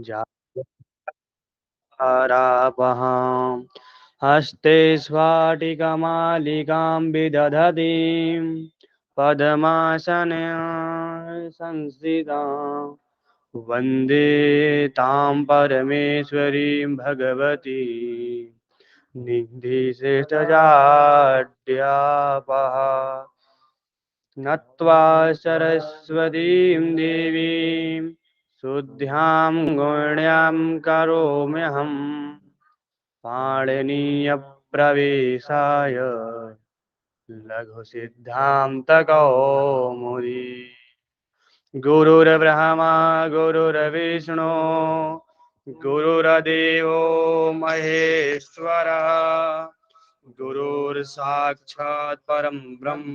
जारापहां हस्ते स्फाटिकमालिकां विदधतीं पद्मासने संस्थितां वन्दे तां परमेश्वरीं भगवती निधिश्रेष्ठजाड्यापः नत्वा सरस्वतीं देवीं शुद्ध्यां गुण्यां करोम्यहम् पाणिनीयप्रवेशाय लघुसिद्धान्तकौमुदी गुरुर्ब्रह्मा गुरुर्विष्णु गुरुर्देवो महेश्वरः गुरुर्साक्षात् परं ब्रह्म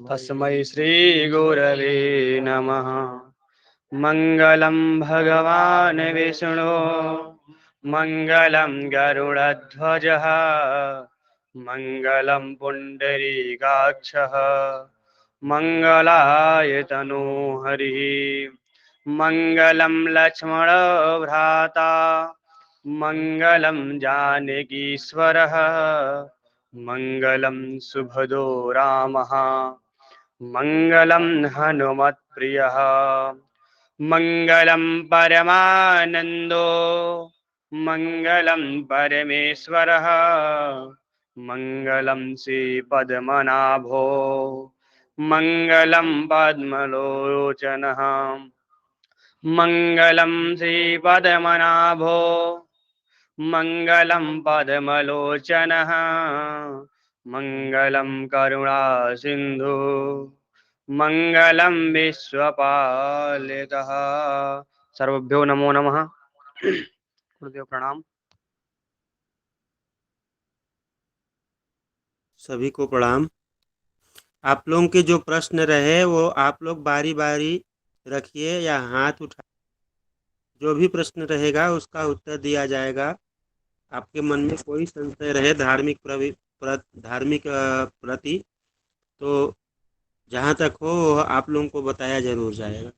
तस्मै श्रीगुरवे नमः। मङ्गलं भगवान् विष्णु मङ्गलं गरुडध्वजः मङ्गलं पुण्डरीकाक्षः मङ्गलाय तनूहरिः मङ्गलं लक्ष्मणभ्राता मङ्गलं जानकीश्वरः मङ्गलं सुभदो रामः मङ्गलं हनुमत्प्रियः मङ्गलं परमानन्दो मङ्गलं परमेश्वरः मङ्गलं श्रीपद्मनाभो मङ्गलं पद्मलोचनः मङ्गलं श्रीपद्मनाभो मङ्गलं पद्मलोचनः मङ्गलं करुणासिन्धु मङ्गलं विश्वपालितः। सर्वभ्यो नमो नमः। गुरुदेव प्रणाम। सभी को प्रणाम। आप लोगों के जो प्रश्न रहे वो आप लोग बारी बारी रखिए या हाथ उठा, जो भी प्रश्न रहेगा उसका उत्तर दिया जाएगा। आपके मन में कोई संशय रहे धार्मिक प्रति, तो जहाँ तक हो आप लोगों को बताया जरूर जाएगा।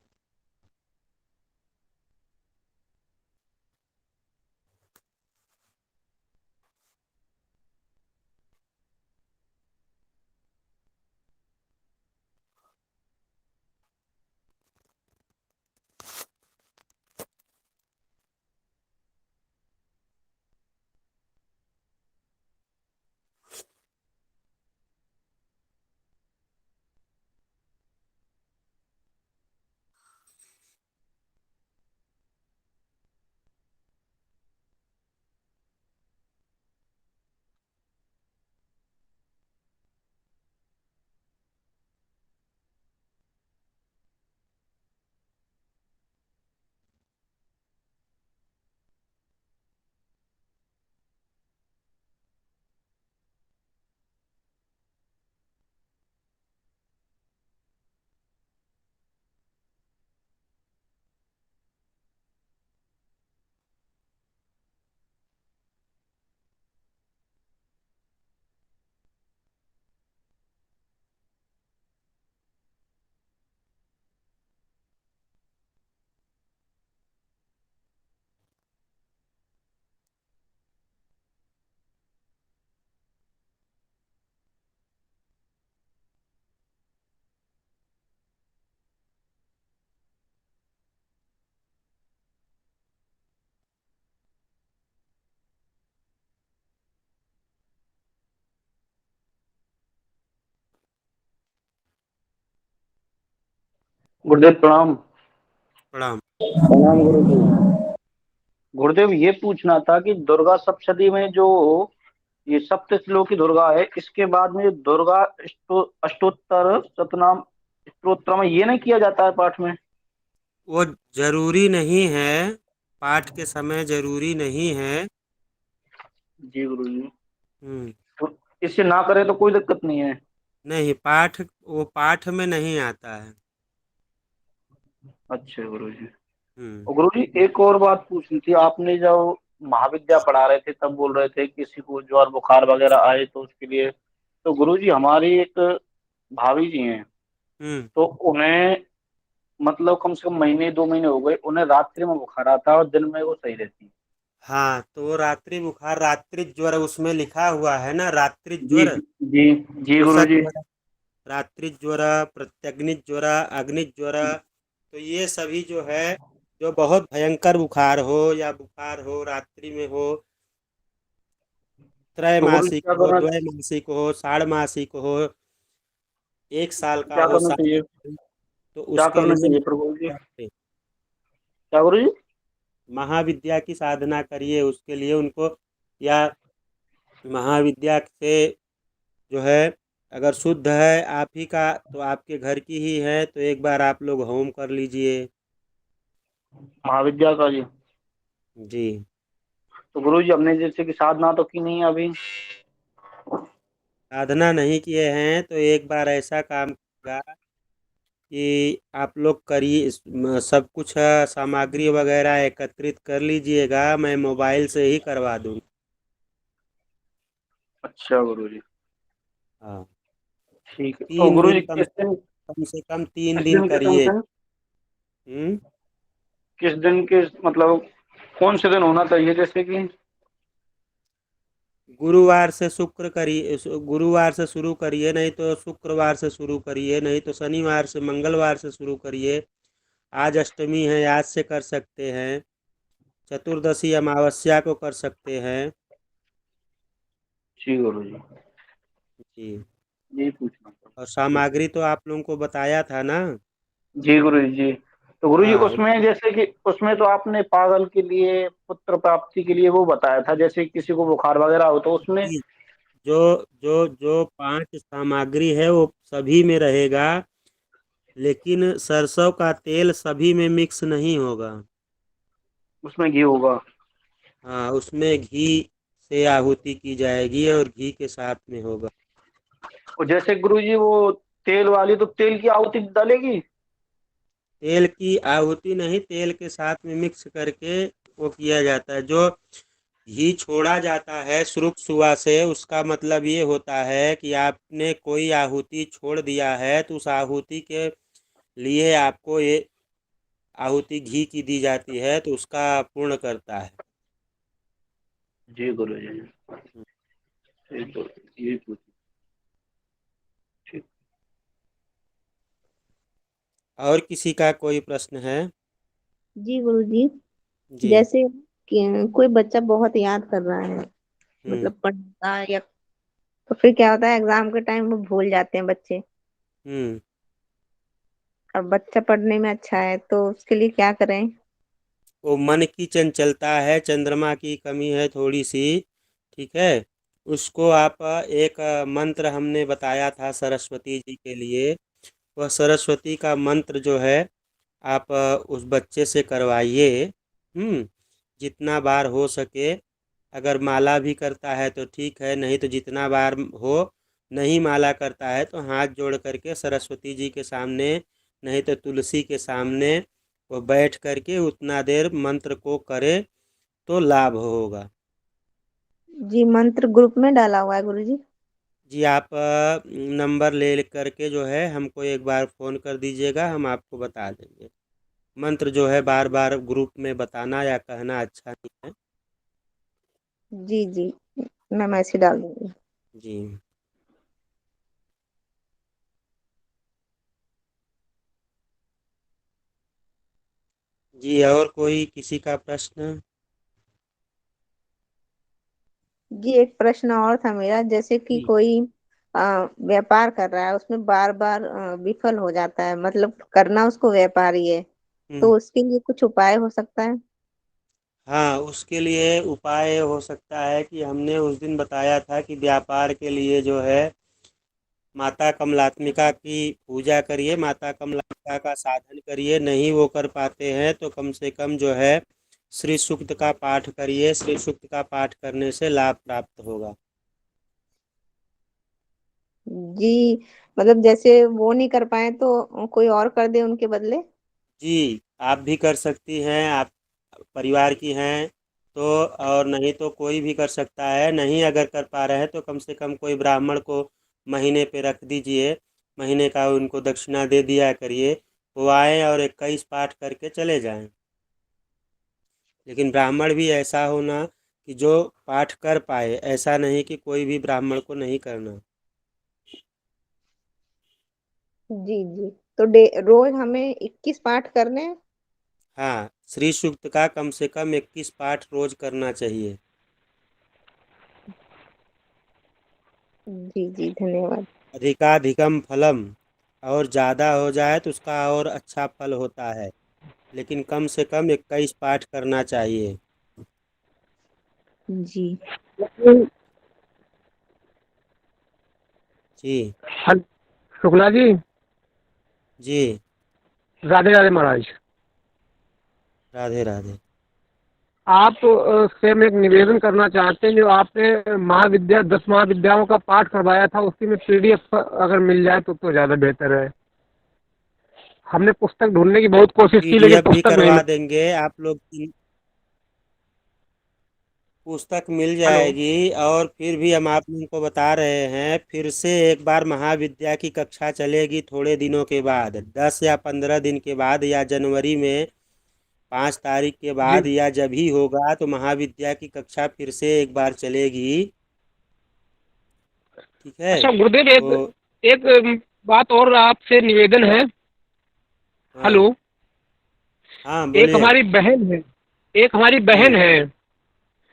गुरुदेव प्रणाम। प्रणाम। प्रणाम गुरुदेव। गुरुदेव ये पूछना था कि दुर्गा सप्तशती में जो ये सप्तश्लोकी दुर्गा है, इसके बाद में दुर्गा अष्टोत्तर शतनाम स्तोत्र में ये नहीं किया जाता है पाठ में? वो जरूरी नहीं है, पाठ के समय जरूरी नहीं है। जी गुरु जी। हम्म, तो इससे ना करे तो कोई दिक्कत नहीं है? नहीं, वो पाठ में नहीं आता है। अच्छा गुरु जी। हम्म। और गुरु जी एक और बात पूछनी थी। आपने जब महाविद्या पढ़ा रहे थे तब बोल रहे थे किसी को ज्वर बुखार वगैरह आए तो उसके लिए, तो गुरु जी हमारी एक भाभी जी हैं, हम्म। तो उन्हें मतलब कम से कम महीने 2 महीने हो गए, उन्हें रात्रि में बुखार आता है और दिन में वो सही रहती है। हाँ, तो वो रात्रि बुखार, रात्रि ज्वर उसमें लिखा हुआ है ना, रात्रि जी ज्वर, जी जी गुरु विशद जी। ज्वर, रात्रि ज्वर, प्रत्यग्नि ज्वर, अग्नि ज्वर। तो ये सभी जो है, जो बहुत भयंकर बुखार हो या बुखार हो रात्रि में हो, तो गुरु जी त्रैमासिक हो, द्वैमासिक हो, साढ़मासिक हो, 1 साल का क्या हो, करना साल चाहिए? का हो, तो क्या उसके करना लिए चाहिए फिर गुरु जी? क्या गुरु जी? महाविद्या की साधना करिए उसके लिए उनको, या महाविद्या से जो है, अगर शुद्ध है आप ही का तो आपके घर की ही है, तो एक बार आप लोग होम कर लीजिए। महाविद्या का जी? जी। तो गुरु जी हमने जैसे कि साधना तो की नहीं है अभी। साधना नहीं किए हैं तो एक बार ऐसा काम होगा कि आप लोग करिए, सब कुछ सामग्री वगैरह एकत्रित कर लीजिएगा, मैं मोबाइल से ही करवा दूँगा। अच्छा गुरु जी। हाँ, ठीक है, तो 3 गुरु दिन जी कम से कम 3 किस दिन दिन के करिए। फंक्शन, हुँ? किस दिन के मतलब कौन से दिन होना चाहिए जैसे कि? गुरुवार से शुक्र करिए, गुरुवार से शुरू करिए, नहीं तो शुक्रवार से शुरू करिए, नहीं तो शनिवार से मंगलवार से शुरू करिए। आज अष्टमी है, आज से कर सकते हैं। चतुर्दशी अमावस्या को कर सकते हैं। जी गुरु जी, जी। यही पूछना था। और सामग्री तो आप लोगों को बताया था ना। जी गुरु जी। तो गुरु जी हाँ, उसमें जैसे कि उसमें तो आपने पागल के लिए, पुत्र प्राप्ति के लिए वो बताया था, जैसे किसी को बुखार वगैरह हो तो उसमें। जी, जो जो जो 5 सामग्री है वो सभी में रहेगा, लेकिन सरसों का तेल सभी में मिक्स नहीं होगा। उसमें घी होगा? हाँ, उसमें घी से आहुति की जाएगी और घी के साथ में होगा। और जैसे गुरु जी वो तेल वाली, तो तेल की आहुति डालेगी? तेल की आहुति नहीं, तेल के साथ में मिक्स करके वो किया जाता है। जो घी छोड़ा जाता है श्रुक सुवा से, उसका मतलब ये होता है कि आपने कोई आहुति छोड़ दिया है, तो उस आहुति के लिए आपको ये आहुति घी की दी जाती है, तो उसका पूर्ण करता है। जी गुरु जी। ठीक, तो यही पूछ। ठीक। और किसी का कोई प्रश्न है? जी गुरुजी, जी। जैसे कि कोई बच्चा बहुत याद कर रहा है, हम्म। मतलब पढ़ता है या, तो फिर क्या होता है एग्जाम के टाइम वो भूल जाते हैं बच्चे। हम्म। और बच्चा पढ़ने में अच्छा है तो उसके लिए क्या करें? वो मन की चंचलता है, चंद्रमा की कमी है थोड़ी सी। ठीक है, उसको आप एक मंत्र हमने बताया था सरस्वती जी के लिए, वह सरस्वती का मंत्र जो है आप उस बच्चे से करवाइए। जितना बार हो सके, अगर माला भी करता है तो ठीक है, नहीं तो जितना बार हो, नहीं माला करता है तो हाथ जोड़ करके सरस्वती जी के सामने, नहीं तो तुलसी के सामने वो बैठ करके उतना देर मंत्र को करे तो लाभ होगा। जी मंत्र ग्रुप में डाला हुआ है गुरुजी। जी, आप नंबर ले करके जो है हमको एक बार फ़ोन कर दीजिएगा, हम आपको बता देंगे। मंत्र जो है बार बार ग्रुप में बताना या कहना अच्छा नहीं है। जी जी, मैं मैसेज डाल दूंगी। जी। जी, और कोई किसी का प्रश्न? जी एक प्रश्न और था मेरा, जैसे कि जी। कोई व्यापार कर रहा है, उसमें बार बार विफल हो जाता है, मतलब करना उसको व्यापार ही है, हम्म। तो उसके लिए कुछ उपाय हो सकता है? हाँ, उसके लिए उपाय हो सकता है कि हमने उस दिन बताया था कि व्यापार के लिए जो है माता कमलात्मिका की पूजा करिए, माता कमलात्मिका का साधन करिए। नहीं वो कर पाते हैं तो कम से कम जो है श्री सूक्त का पाठ करिए, श्री सूक्त का पाठ करने से लाभ प्राप्त होगा। जी, मतलब जैसे वो नहीं कर पाए तो कोई और कर दे उनके बदले। जी, आप भी कर सकती हैं, आप परिवार की हैं तो, और नहीं तो कोई भी कर सकता है। नहीं अगर कर पा रहे हैं तो कम से कम कोई ब्राह्मण को महीने पे रख दीजिए, महीने का उनको दक्षिणा दे दिया करिए। वो आए और 21 पाठ करके चले जाएं। लेकिन ब्राह्मण भी ऐसा होना कि जो पाठ कर पाए, ऐसा नहीं कि कोई भी ब्राह्मण को नहीं करना। जी जी। तो रोज हमें 21 पाठ करने हैं? हाँ, श्री सूक्त का कम से कम 21 पाठ रोज करना चाहिए। जी जी, धन्यवाद। अधिकाधिकम फलम, और ज़्यादा हो जाए तो उसका और अच्छा फल होता है, लेकिन कम से कम 21 पाठ करना चाहिए। जी। जी शुक्ला जी, जी। राधे राधे महाराज। राधे राधे। आप से मैं एक निवेदन करना चाहते हैं, जो आपने महाविद्या 10 महाविद्याओं का पाठ करवाया था, उसकी में PDF अगर मिल जाए तो ज़्यादा बेहतर है। हमने पुस्तक ढूंढने की बहुत कोशिश की, लेकिन PDF भी पुस्तक नहीं करवा मिली। देंगे आप लोग की, पुस्तक मिल हेलो। जाएगी। और फिर भी हम आप लोगों को बता रहे हैं, फिर से एक बार महाविद्या की कक्षा चलेगी थोड़े दिनों के बाद, 10 या 15 दिन के बाद, या जनवरी में 5 तारीख के जी। बाद, या जब ही होगा तो महाविद्या की कक्षा फिर से एक बार चलेगी। ठीक है। अच्छा गुरुदेव, तो एक बात और आपसे निवेदन है। हाँ हेलो। हाँ, एक बोलिए। हमारी बहन है, एक हमारी बहन जी। है,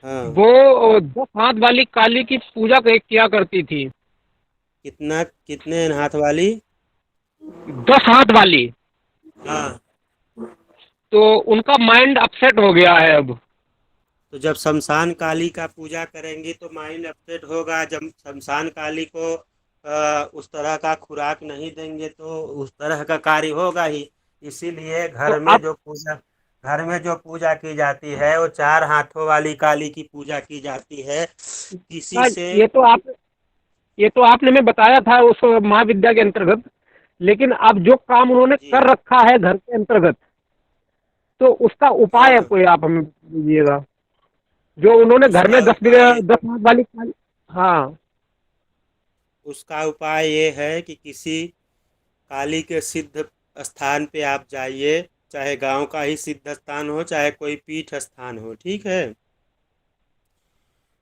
हाँ। वो 10 हाथ वाली काली की पूजा किया करती थी। कितने हाथ वाली? 10 हाथ वाली। हाँ। तो उनका माइंड अपसेट हो गया है अब। तो जब शमशान काली का पूजा करेंगी तो माइंड अपसेट होगा। जब शमशान काली को उस तरह का खुराक नहीं देंगे तो उस तरह का कार्य होगा ही। इसीलिए तो आप घर में जो पूजा की जाती है वो 4 हाथों वाली काली की पूजा की जाती है। किसी हाँ, से ये तो आपने हमें बताया था उस महाविद्या के अंतर्गत। लेकिन अब जो काम उन्होंने जी। कर रखा है घर के अंतर्गत, तो उसका उपाय हाँ, कोई आप हमें दीजिएगा। जो उन्होंने घर में उसका 10 उपाय 10 हाथ वाली हाँ। उसका उपाय ये है कि किसी काली के सिद्ध स्थान पे आप जाइए, चाहे गांव का ही सिद्ध स्थान हो, चाहे कोई पीठ स्थान हो, ठीक है।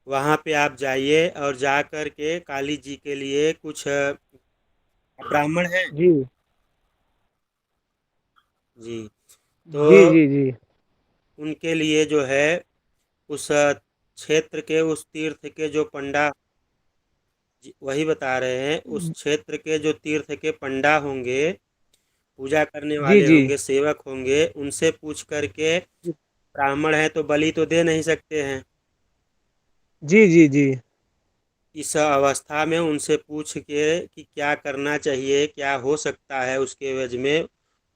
वहाँ पे आप जाइए और जा कर के काली जी के लिए कुछ ब्राह्मण है। जी जी। तो जी जी जी उनके लिए जो है उस क्षेत्र के, उस तीर्थ के जो पंडा, वही बता रहे हैं, उस क्षेत्र के जो तीर्थ के पंडा होंगे, पूजा करने जी वाले जी होंगे, सेवक होंगे, उनसे पूछ करके, ब्राह्मण है तो बलि तो दे नहीं सकते हैं। जी जी जी इस अवस्था में उनसे पूछ के कि क्या करना चाहिए, क्या हो सकता है उसके एवज में,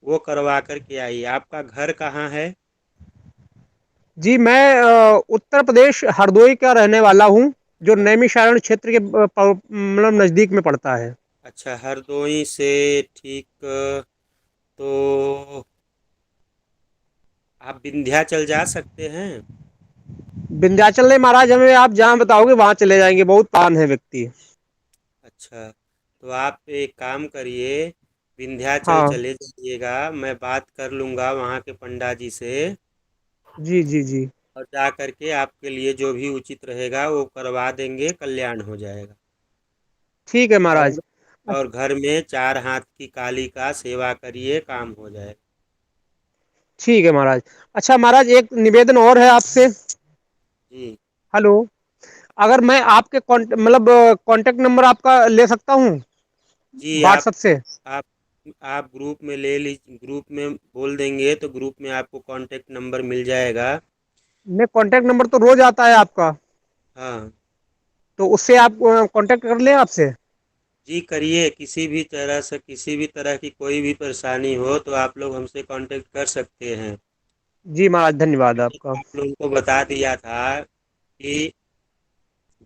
वो करवा कर के आइए। आपका घर कहाँ है? जी। मैं उत्तर प्रदेश हरदोई का रहने वाला हूँ, जो नैमिषारण्य क्षेत्र के मतलब नज़दीक में पड़ता है। अच्छा, हरदोई से। ठीक। तो आप विंध्याचल जा सकते हैं। विंध्याचल नहीं महाराज, हमें आप जहाँ बताओगे वहाँ चले जाएंगे, बहुत पान है व्यक्ति। अच्छा, तो आप एक काम करिए, विंध्याचल हाँ। चले जाइएगा, मैं बात कर लूँगा वहाँ के पंडा जी से, जी जी जी। और जा करके आपके लिए जो भी उचित रहेगा वो करवा देंगे, कल्याण हो जाएगा। ठीक है महाराज। और और घर में 4 हाथ की काली का सेवा करिए, काम हो जाएगा। ठीक है महाराज। अच्छा महाराज, एक निवेदन और है आपसे। जी हेलो। अगर मैं आपके मतलब कांटेक्ट नंबर आपका ले सकता हूँ जी। व्हाट्सएप से? आप आप ग्रुप में ले लीजिए, ग्रुप में बोल देंगे तो ग्रुप में आपको कांटेक्ट नंबर मिल जाएगा। मैं कांटेक्ट नंबर तो रोज आता है आपका, हाँ तो उससे आप कांटेक्ट कर लें आपसे। जी, करिए। किसी भी तरह से, किसी भी तरह की कोई भी परेशानी हो तो आप लोग हमसे कांटेक्ट कर सकते हैं। जी महाराज, धन्यवाद मैंने आपका। आप लोगों को बता दिया था कि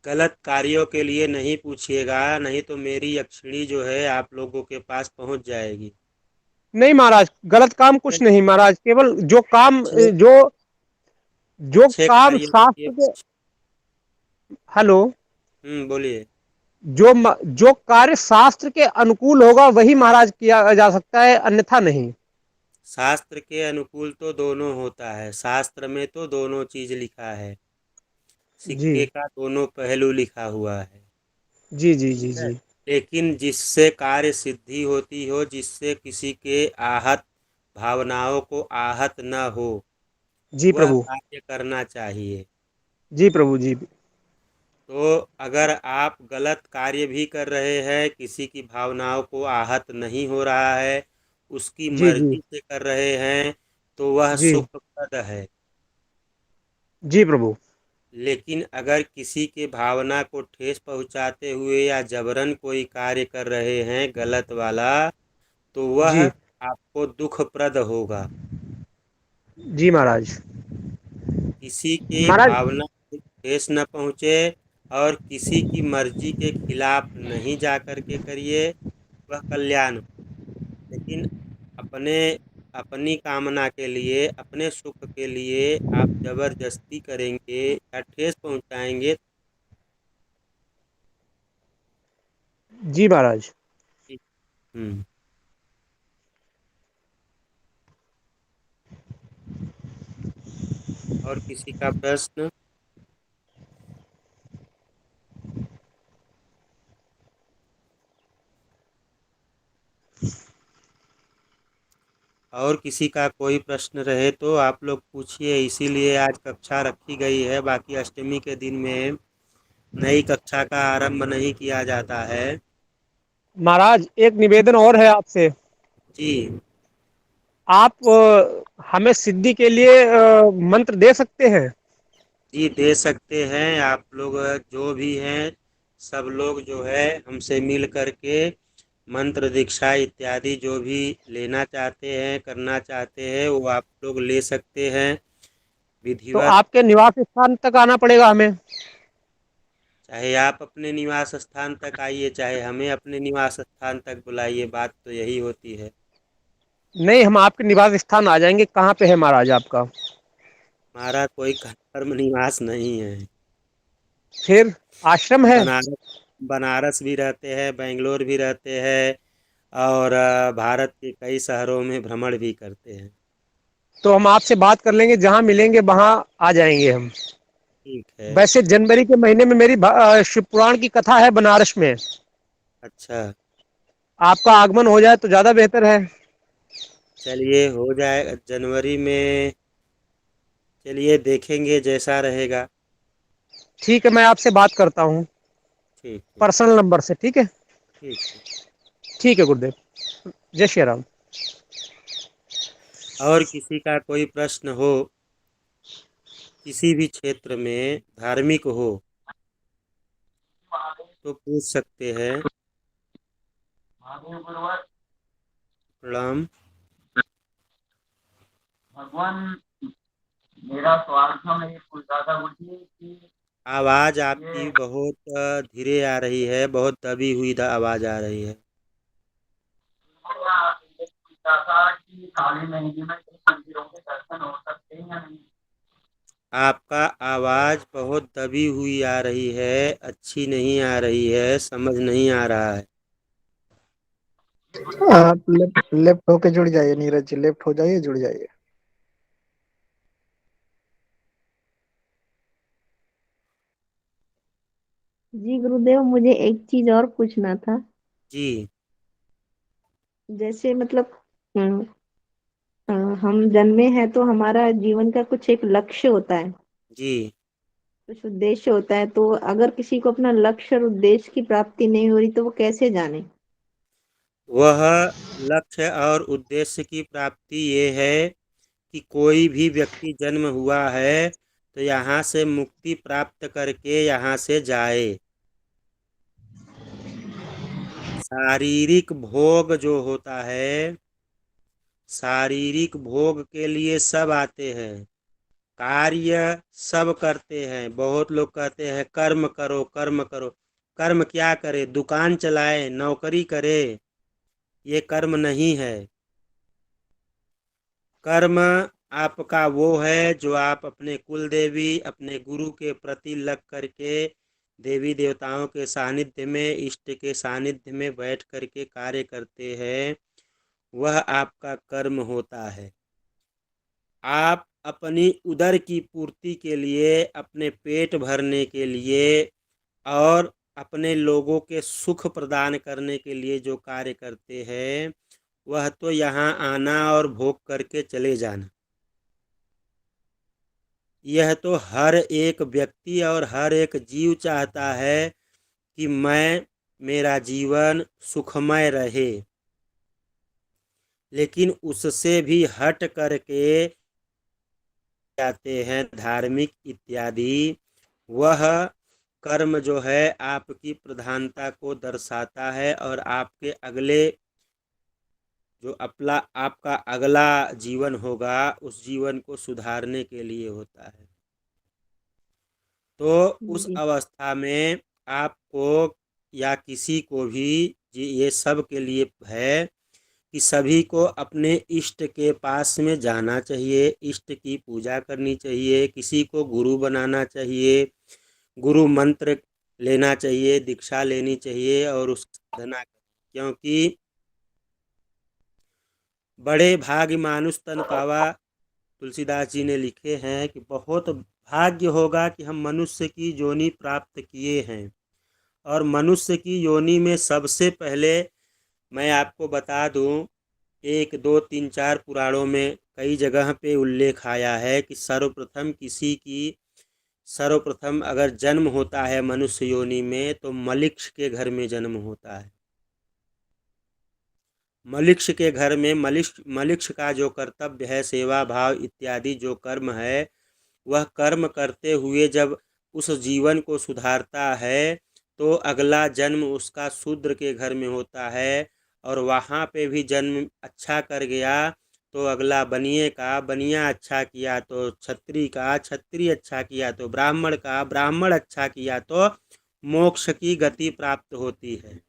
गलत कार्यों के लिए नहीं पूछिएगा, नहीं तो मेरी यक्षिणी जो है आप लोगों के पास पहुंच जाएगी। नहीं महाराज, गलत काम कुछ नहीं महाराज, केवल जो काम अच्छे जो अच्छे काम कार्यों के लिए। शास्त्र के। हेलो। बोलिए। जो कार्य शास्त्र के अनुकूल होगा वही महाराज किया जा सकता है, अन्यथा नहीं। शास्त्र के अनुकूल तो दोनों होता है, शास्त्र में तो दोनों चीज लिखा है, जी सिक्के का दोनों पहलू लिखा हुआ है। जी जी जी है। जी। लेकिन जिससे कार्य सिद्धि होती हो, जिससे किसी के आहत भावनाओं को आहत न हो, जी वह प्रभु। कार्य करना चाहिए। जी प्रभु जी। तो अगर आप गलत कार्य भी कर रहे हैं, किसी की भावनाओं को आहत नहीं हो रहा है, उसकी जी जी मर्जी से कर रहे हैं, तो वह जी सुखप्रद है। जी प्रभु। लेकिन अगर किसी के भावना को ठेस पहुंचाते हुए या जबरन कोई कार्य कर रहे हैं गलत वाला, तो वह जी आपको दुखप्रद होगा। जी महाराज। किसी की महाराज। भावना को ठेस न पहुँचे और किसी की मर्जी के खिलाफ नहीं जा कर के करिए, वह कल्याण हो। लेकिन अपने अपनी कामना के लिए, अपने सुख के लिए आप जबरदस्ती करेंगे या ठेस पहुंचाएंगे। जी महाराज। हम्म। और किसी का प्रश्न? और किसी का कोई प्रश्न रहे तो आप लोग पूछिए, इसीलिए आज कक्षा रखी गई है। बाकी अष्टमी के दिन में नई कक्षा का आरंभ नहीं किया जाता है। महाराज एक निवेदन और है आपसे। जी आप हमें सिद्धि के लिए मंत्र दे सकते हैं? जी, दे सकते हैं। आप लोग जो भी हैं, सब लोग जो है हमसे मिल करके मंत्र दीक्षा इत्यादि जो भी लेना चाहते हैं, करना चाहते हैं, वो आप लोग ले सकते हैं तो विधिवत। आपके निवास स्थान तक आना पड़ेगा हमें? चाहे आप अपने निवास स्थान तक आइए, चाहे हमें अपने निवास स्थान तक बुलाइए, बात तो यही होती है। नहीं, हम आपके निवास स्थान आ जाएंगे। कहाँ पे है महाराज आपका? हमारा कोई कर्म निवास नहीं है। फिर आश्रम है? बनारस बनारस भी रहते हैं, बेंगलोर भी रहते हैं, और भारत के कई शहरों में भ्रमण भी करते हैं। तो हम आपसे बात कर लेंगे, जहाँ मिलेंगे वहाँ आ जाएंगे हम। ठीक है। वैसे जनवरी के महीने में मेरी शिव पुराण की कथा है बनारस में। अच्छा, आपका आगमन हो जाए तो ज्यादा बेहतर है। चलिए हो जाए जनवरी में। चलिए देखेंगे जैसा रहेगा। ठीक है, मैं आपसे बात करता हूँ ठीक है। पर्सनल नंबर से। ठीक है। ठीक है। ठीक है गुरुदेव। जय श्री राम। और किसी का कोई प्रश्न हो, किसी भी क्षेत्र में धार्मिक हो, तो पूछ सकते हैं। प्रणाम। भगवान, मेरा सवाल था, मैं ये पूछ रहा था मुझे कि आवाज ये आपकी बहुत धीरे आ रही है, बहुत दबी हुई आवाज आ रही है। ये पूछ रहा था कि काली महीने में किन मंदिरों के दर्शन हो सकते हैं या नहीं? आपका आवाज बहुत दबी हुई आ रही है, अच्छी नहीं आ रही है, समझ नहीं आ रहा है। आप लेफ्ट लेफ्ट होके जुड़ जाइए नीरज जी, लेफ्ट हो जाइए, जुड़ जाइए। जी गुरुदेव, मुझे एक चीज और पूछना था। जी जैसे मतलब हम्म, अ, हम जन्मे हैं तो हमारा जीवन का कुछ एक लक्ष्य होता है, जी। कुछ उद्देश्य होता है। तो अगर किसी को अपना लक्ष्य और उद्देश्य की प्राप्ति नहीं हो रही तो वो कैसे जाने? वह लक्ष्य और उद्देश्य की प्राप्ति ये है कि कोई भी व्यक्ति जन्म हुआ है तो यहाँ से मुक्ति प्राप्त करके यहाँ से जाए। शारीरिक भोग जो होता है, शारीरिक भोग के लिए सब आते हैं, कार्य सब करते हैं। बहुत लोग कहते हैं कर्म करो, कर्म करो। कर्म क्या करे? दुकान चलाए, नौकरी करे, ये कर्म नहीं है। कर्म आपका वो है जो आप अपने कुल देवी, अपने गुरु के प्रति लग करके, देवी देवताओं के सानिध्य में, इष्ट के सानिध्य में बैठ करके कार्य करते हैं, वह आपका कर्म होता है। आप अपनी उदर की पूर्ति के लिए, अपने पेट भरने के लिए और अपने लोगों के सुख प्रदान करने के लिए जो कार्य करते हैं, वह तो यहाँ आना और भोग करके चले जाना। यह तो हर एक व्यक्ति और हर एक जीव चाहता है कि मेरा जीवन सुखमय रहे, लेकिन उससे भी हट करके जाते हैं धार्मिक इत्यादि। वह कर्म जो है आपकी प्रधानता को दर्शाता है और आपके अगले जो आपका अगला जीवन होगा उस जीवन को सुधारने के लिए होता है। तो उस जी अवस्था में आपको या किसी को भी ये सब के लिए है कि सभी को अपने इष्ट के पास में जाना चाहिए, इष्ट की पूजा करनी चाहिए, किसी को गुरु बनाना चाहिए, गुरु मंत्र लेना चाहिए, दीक्षा लेनी चाहिए और उसकी साधना, क्योंकि बड़े भाग्य मानुष तन पावा, तुलसीदास जी ने लिखे हैं कि बहुत भाग्य होगा कि हम मनुष्य की योनि प्राप्त किए हैं। और मनुष्य की योनि में सबसे पहले मैं आपको बता दूं, 1, 2, 3, 4 पुराणों में कई जगह पे उल्लेख आया है कि सर्वप्रथम अगर जन्म होता है मनुष्य योनि में तो मलिक्ष के घर में जन्म होता है। मलिक्ष के घर में मलिक्ष का जो कर्तव्य है, सेवा भाव इत्यादि जो कर्म है, वह कर्म करते हुए जब उस जीवन को सुधारता है तो अगला जन्म उसका शूद्र के घर में होता है। और वहाँ पे भी जन्म अच्छा कर गया तो अगला बनिए का, बनिया अच्छा किया तो क्षत्रिय का, क्षत्रिय अच्छा किया तो ब्राह्मण का, ब्राह्मण अच्छा किया तो मोक्ष की गति प्राप्त होती है।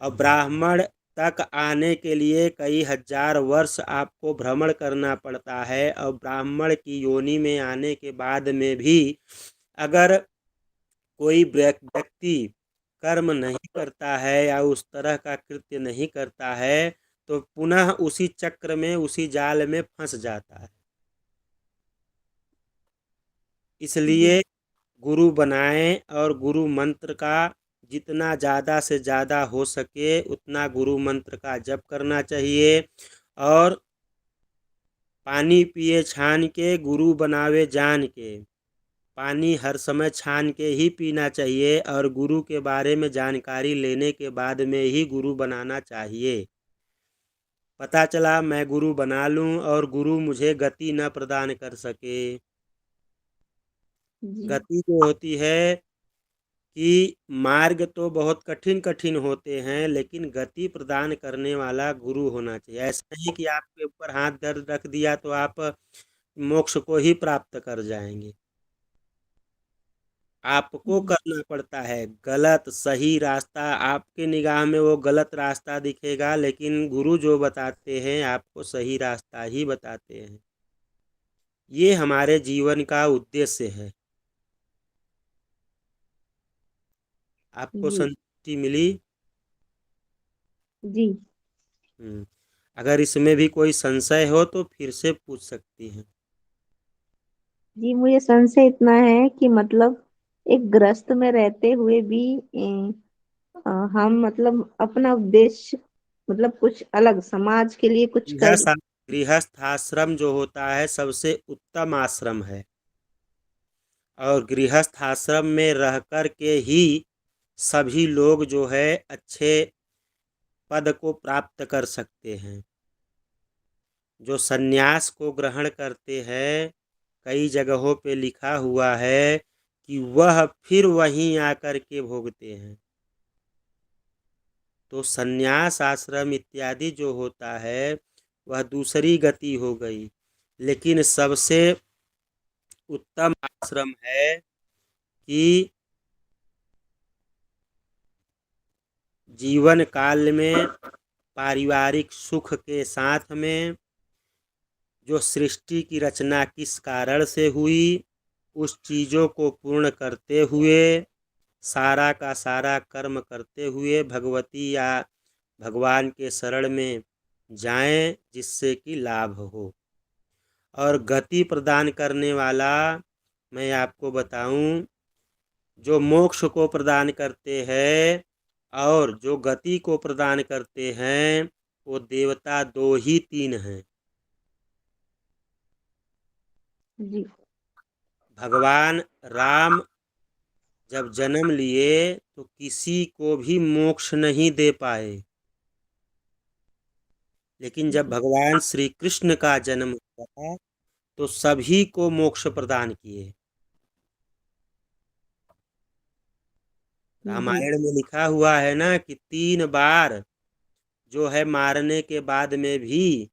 और ब्राह्मण तक आने के लिए कई हजार वर्ष आपको भ्रमण करना पड़ता है। और ब्राह्मण की योनि में आने के बाद में भी अगर कोई व्यक्ति कर्म नहीं करता है या उस तरह का कृत्य नहीं करता है तो पुनः उसी चक्र में, उसी जाल में फंस जाता है। इसलिए गुरु बनाएं और गुरु मंत्र का जितना ज़्यादा से ज़्यादा हो सके उतना गुरु मंत्र का जप करना चाहिए। और पानी पिए छान के, गुरु बनावे जान के। पानी हर समय छान के ही पीना चाहिए और गुरु के बारे में जानकारी लेने के बाद में ही गुरु बनाना चाहिए। पता चला मैं गुरु बना लूं और गुरु मुझे गति न प्रदान कर सके। जी गति जो होती है कि मार्ग तो बहुत कठिन कठिन होते हैं, लेकिन गति प्रदान करने वाला गुरु होना चाहिए। ऐसा नहीं कि आपके ऊपर हाथ दर्द रख दिया तो आप मोक्ष को ही प्राप्त कर जाएंगे। आपको करना पड़ता है। गलत सही रास्ता आपके निगाह में वो गलत रास्ता दिखेगा, लेकिन गुरु जो बताते हैं आपको सही रास्ता ही बताते हैं। ये हमारे जीवन का उद्देश्य है। आपको जी संतुष्टि मिली? जी अगर इसमें भी कोई संशय हो तो फिर से पूछ सकती हैं। जी मुझे संशय इतना है कि मतलब एक गृहस्थ में रहते हुए भी हम मतलब अपना उद्देश्य मतलब कुछ अलग समाज के लिए कुछ कर। गृहस्थ आश्रम जो होता है सबसे उत्तम आश्रम है। और गृहस्थ आश्रम में रह कर के ही सभी लोग जो है अच्छे पद को प्राप्त कर सकते हैं। जो सन्यास को ग्रहण करते हैं, कई जगहों पे लिखा हुआ है कि वह फिर वहीं आकर के भोगते हैं। तो सन्यास आश्रम इत्यादि जो होता है वह दूसरी गति हो गई, लेकिन सबसे उत्तम आश्रम है कि जीवन काल में पारिवारिक सुख के साथ में जो सृष्टि की रचना किस कारण से हुई उस चीज़ों को पूर्ण करते हुए, सारा का सारा कर्म करते हुए भगवती या भगवान के शरण में जाएं जिससे कि लाभ हो। और गति प्रदान करने वाला मैं आपको बताऊं, जो मोक्ष को प्रदान करते हैं और जो गति को प्रदान करते हैं वो देवता 2 ही 3 हैं। जी भगवान राम जब जन्म लिए तो किसी को भी मोक्ष नहीं दे पाए, लेकिन जब भगवान श्री कृष्ण का जन्म हुआ तो सभी को मोक्ष प्रदान किए। रामायण में लिखा हुआ है ना कि 3 बार जो है मारने के बाद में भी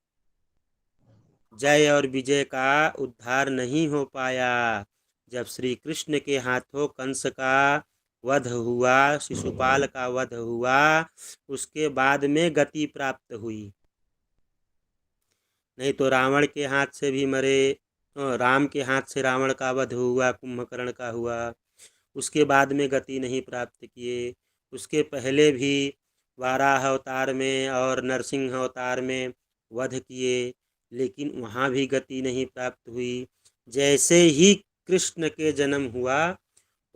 जय और विजय का उद्धार नहीं हो पाया। जब श्री कृष्ण के हाथों कंस का वध हुआ, शिशुपाल का वध हुआ, उसके बाद में गति प्राप्त हुई। नहीं तो रावण के हाथ से भी मरे, राम के हाथ से रावण का वध हुआ, कुंभकर्ण का हुआ, उसके बाद में गति नहीं प्राप्त किए। उसके पहले भी वाराह अवतार में और नरसिंह अवतार में वध किए, लेकिन वहाँ भी गति नहीं प्राप्त हुई। जैसे ही कृष्ण के जन्म हुआ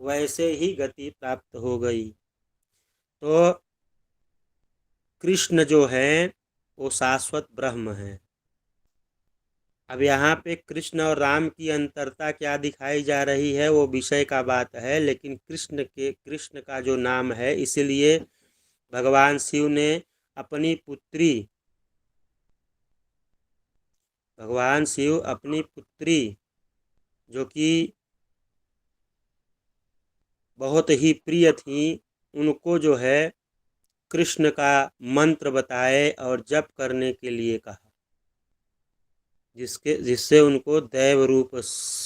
वैसे ही गति प्राप्त हो गई। तो कृष्ण जो है वो शाश्वत ब्रह्म है। अब यहाँ पे कृष्ण और राम की अंतरता क्या दिखाई जा रही है वो विषय का बात है, लेकिन कृष्ण का जो नाम है, इसीलिए भगवान शिव ने अपनी पुत्री जो कि बहुत ही प्रिय थी, उनको जो है कृष्ण का मंत्र बताए और जप करने के लिए कहा, जिससे उनको दैव रूप,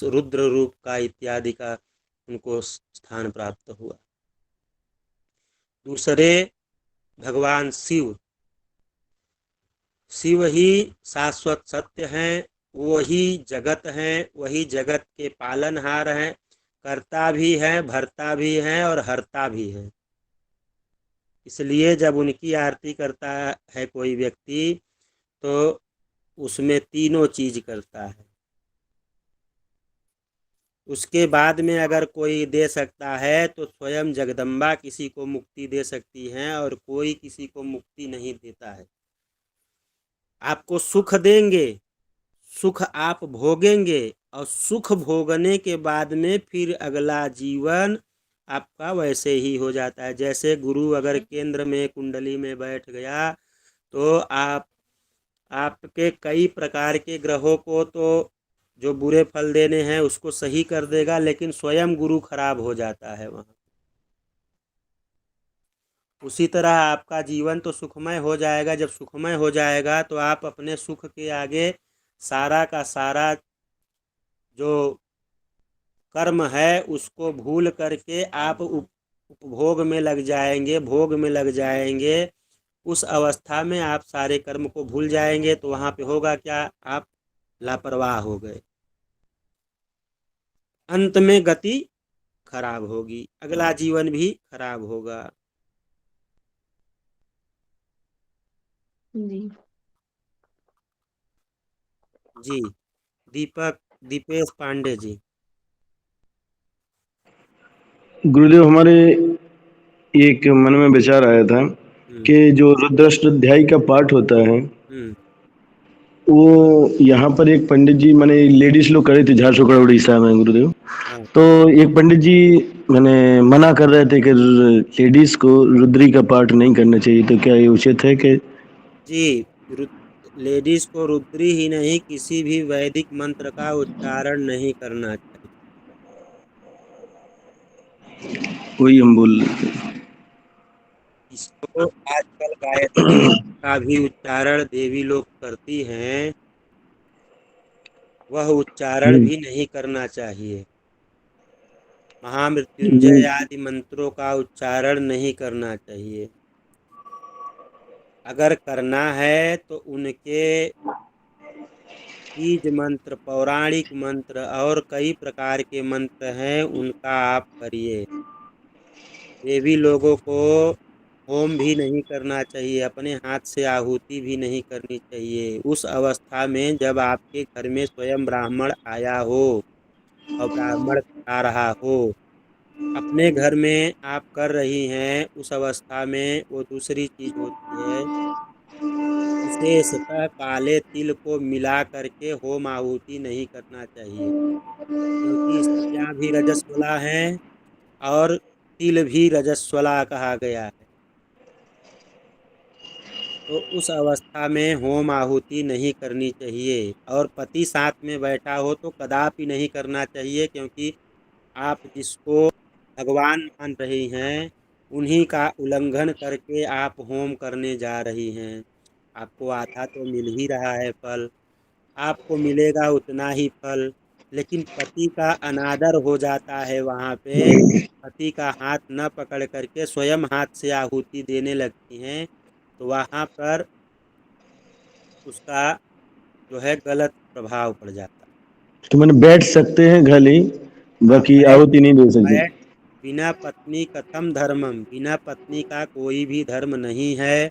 रुद्र रूप का इत्यादि का उनको स्थान प्राप्त हुआ। दूसरे भगवान शिव ही शाश्वत सत्य हैं, वही जगत हैं, वही जगत के पालनहार हैं, करता भी हैं, भरता भी हैं और हरता भी हैं। इसलिए जब उनकी आरती करता है कोई व्यक्ति तो उसमें तीनों चीज करता है। उसके बाद में अगर कोई दे सकता है तो स्वयं जगदम्बा किसी को मुक्ति दे सकती हैं और कोई किसी को मुक्ति नहीं देता है। आपको सुख देंगे, सुख आप भोगेंगे और सुख भोगने के बाद में फिर अगला जीवन आपका वैसे ही हो जाता है। जैसे गुरु अगर केंद्र में कुंडली में बैठ गया तो आपके कई प्रकार के ग्रहों को तो जो बुरे फल देने हैं उसको सही कर देगा, लेकिन स्वयं गुरु खराब हो जाता है वहाँ। उसी तरह आपका जीवन तो सुखमय हो जाएगा। जब सुखमय हो जाएगा तो आप अपने सुख के आगे सारा का सारा जो कर्म है उसको भूल करके आप उपभोग में लग जाएंगे, भोग में लग जाएंगे। उस अवस्था में आप सारे कर्म को भूल जाएंगे तो वहाँ पे होगा क्या, आप लापरवाह हो गए, अंत में गति खराब होगी, अगला जीवन भी खराब होगा। जी जी दीपेश पांडे जी। गुरुदेव, हमारे एक मन में विचार आया था कि जो रुद्राष्टाध्यायी का पाठ होता है वो यहाँ पर एक पंडित जी मैंने लेडीज लोग करे थे झारसुगड़ा उड़ीसा में गुरुदेव। तो एक पंडित जी मैंने मना कर रहे थे कि लेडीज को रुद्री का पाठ नहीं करना चाहिए, तो क्या ये उचित है कि? जी, लेडीज को रुद्री ही नहीं किसी भी वैदिक मंत्र का उच्चारण नहीं करना चाहिए। वही हम बोल रहे थे। इसको आजकल गायत्री का भी उच्चारण देवी लोग करती हैं, वह उच्चारण भी नहीं करना चाहिए। महामृत्युंजय आदि मंत्रों का उच्चारण नहीं करना चाहिए। अगर करना है तो उनके बीज मंत्र, पौराणिक मंत्र और कई प्रकार के मंत्र हैं, उनका आप करिए। देवी लोगों को होम भी नहीं करना चाहिए, अपने हाथ से आहुति भी नहीं करनी चाहिए। उस अवस्था में जब आपके घर में स्वयं ब्राह्मण आया हो और ब्राह्मण खा रहा हो, अपने घर में आप कर रही हैं, उस अवस्था में वो दूसरी चीज होती है। विशेषतः काले तिल को मिला करके होम आहुति नहीं करना चाहिए, क्योंकि स्त्रियां भी रजस्वला हैं और तिल भी रजस्वला कहा गया है। तो उस अवस्था में होम आहुति नहीं करनी चाहिए, और पति साथ में बैठा हो तो कदापि नहीं करना चाहिए, क्योंकि आप जिसको भगवान मान रही हैं उन्हीं का उल्लंघन करके आप होम करने जा रही हैं। आपको आधा तो मिल ही रहा है फल, आपको मिलेगा उतना ही फल, लेकिन पति का अनादर हो जाता है वहाँ पे। पति का हाथ न पकड़ करके स्वयं हाथ से आहुति देने लगती हैं, तो वहाँ पर उसका जो है गलत प्रभाव पड़ जाता है। तो मैंने बैठ सकते हैं खाली, हाँ, बाकी आहुति नहीं दे सकते। बैठ बिना पत्नी कथम धर्मम, बिना पत्नी का कोई भी धर्म नहीं है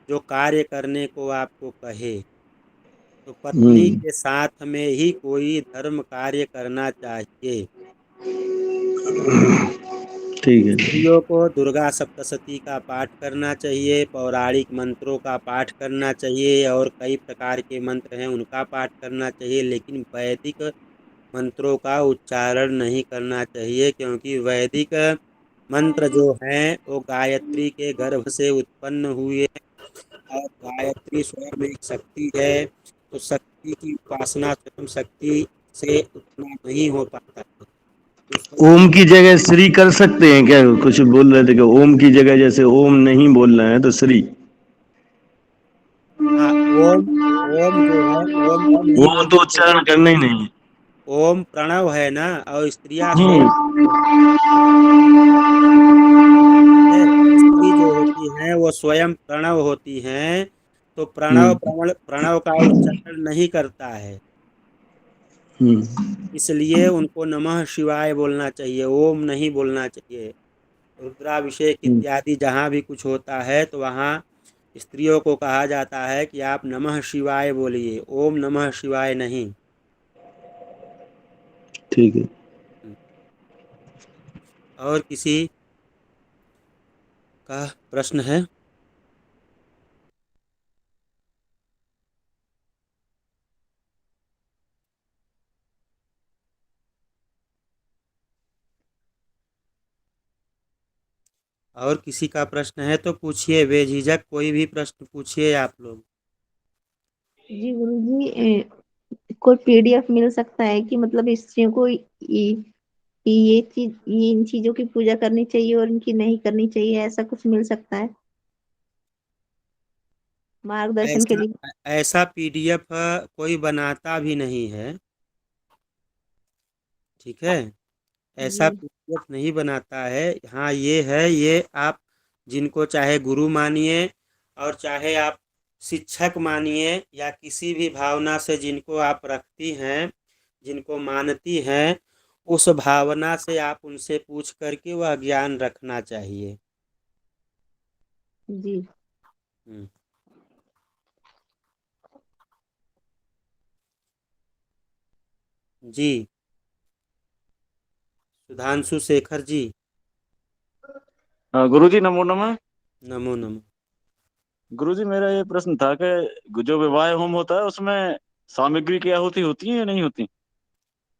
जो कार्य करने को आपको कहे। तो पत्नी के साथ में ही कोई धर्म कार्य करना चाहिए। ठीक है। स्त्रियों को दुर्गा सप्तशती का पाठ करना चाहिए, पौराणिक मंत्रों का पाठ करना चाहिए, और कई प्रकार के मंत्र हैं उनका पाठ करना चाहिए, लेकिन वैदिक मंत्रों का उच्चारण नहीं करना चाहिए, क्योंकि वैदिक मंत्र जो हैं वो गायत्री के गर्भ से उत्पन्न हुए, और गायत्री स्वयं एक शक्ति है। तो शक्ति की उपासना स्वयं शक्ति से उतना नहीं हो पाता है। उसको ओम की जगह श्री कर सकते हैं क्या? कुछ बोल रहे थे कि ओम की जगह जैसे ओम नहीं बोलना है तो श्री। हाँ, ओम ओम जो है ओम तो नहीं ओम तो बोलते हैं। उच्चारण करना ही नहीं है। ओम प्रणव है ना, और स्त्रियां स्वयं हम्म। है। स्त्री जो होती हैं वो स्वयं प्रणव होती हैं, तो प्रणव हम्म। प्रणव का उच्चारण नहीं करता है, हम्म। इसलिए उनको नमः शिवाय बोलना चाहिए, ओम नहीं बोलना चाहिए। रुद्राभिषेक हम्म। इत्यादि जहाँ भी कुछ होता है तो वहाँ स्त्रियों को कहा जाता है कि आप नमः शिवाय बोलिए, ओम नमः शिवाय नहीं। ठीक है। और किसी का प्रश्न है? और किसी का प्रश्न है तो पूछिए, बेझिझक कोई भी प्रश्न पूछिए आप लोग। जी गुरुजी, कोई पीडीएफ मिल सकता है कि मतलब स्त्रियों को ये चीज, ये इन चीजों की पूजा करनी चाहिए और इनकी नहीं करनी चाहिए, ऐसा कुछ मिल सकता है मार्गदर्शन के ऐसा लिए? ऐसा पीडीएफ कोई बनाता भी नहीं है, ठीक है। ऐसा जी पीडीएफ नहीं बनाता है। हाँ, ये है, ये आप जिनको चाहे गुरु मानिए और चाहे आप शिक्षक मानिए, या किसी भी भावना से जिनको आप रखती हैं, जिनको मानती हैं, उस भावना से आप उनसे पूछ करके वह ज्ञान रखना चाहिए। जी। हम्म। जी, सुधांशु शेखर जी। गुरु जी नमो नमः। नमो नमो। गुरु जी मेरा ये प्रश्न था कि जो विवाह होम होता है उसमें सामग्री की आहुति होती है या नहीं होती?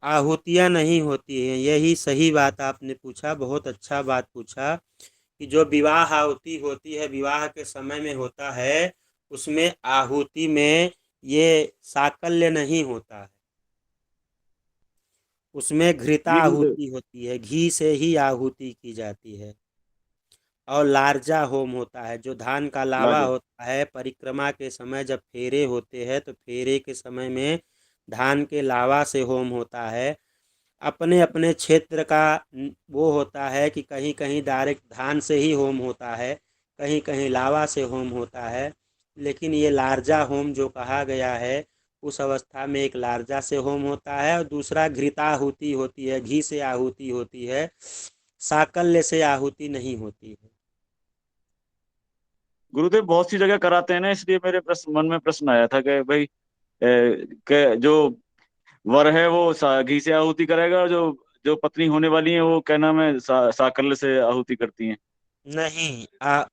आहुतियाँ नहीं होती हैं, यही सही बात आपने पूछा, बहुत अच्छा बात पूछा, कि जो विवाह आहुति होती है विवाह के समय में होता है, उसमें आहुति में ये साकल्य नहीं होता है, उसमें घृता जी गुरुदेव। आहुति होती है, घी से ही आहुति की जाती है। और लार्जा होम होता है, जो धान का लावा लाजा। होता है, परिक्रमा के समय जब फेरे होते हैं तो फेरे के समय में धान के लावा से होम होता है। अपने अपने क्षेत्र का वो होता है कि कहीं कहीं डायरेक्ट धान से ही होम होता है, कहीं कहीं लावा से होम होता है, लेकिन ये लार्जा होम जो कहा गया है, उस अवस्था में एक लार्जा से होम होता है और दूसरा घृताहुति होती है, घी से आहुति होती है, साकल्य से आहुति नहीं होती है। गुरुदेव बहुत सी जगह कराते हैं ना, इसलिए मेरे मन में प्रश्न आया था कि भाई के जो वर है वो घी से आहुति करेगा, और जो जो पत्नी होने वाली है वो क्या नाम है साकल्य से आहुति करती हैं। नहीं,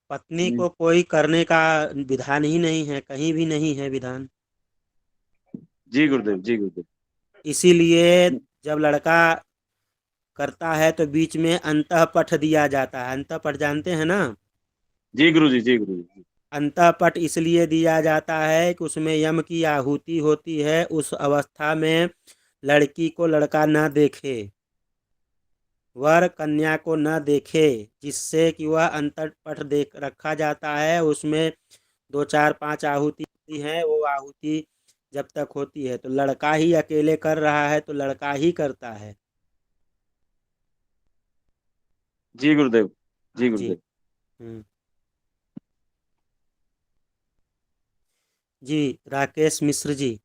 पत्नी हम्म, को कोई करने का विधान ही नहीं है, कहीं भी नहीं है विधान। जी गुरुदेव, जी गुरुदेव। इसीलिए जब लड़का करता है तो बीच में अंतःपठ दिया जाता है। अंतःपठ जानते हैं ना? जी गुरु जी, जी गुरु जी। अंतःपठ इसलिए दिया जाता है कि उसमें यम की आहुति होती है। उस अवस्था में लड़की को लड़का न देखे, वर कन्या को न देखे, जिससे कि वह अंतःपठ देख रखा जाता है। उसमें 2 4 5 आहुति होती है। वो आहुति जब तक होती है तो लड़का ही अकेले कर रहा है तो लड़का ही करता है। जी गुरुदेव, जी जी। गुरुदेव। जी, राकेश मिश्र जी।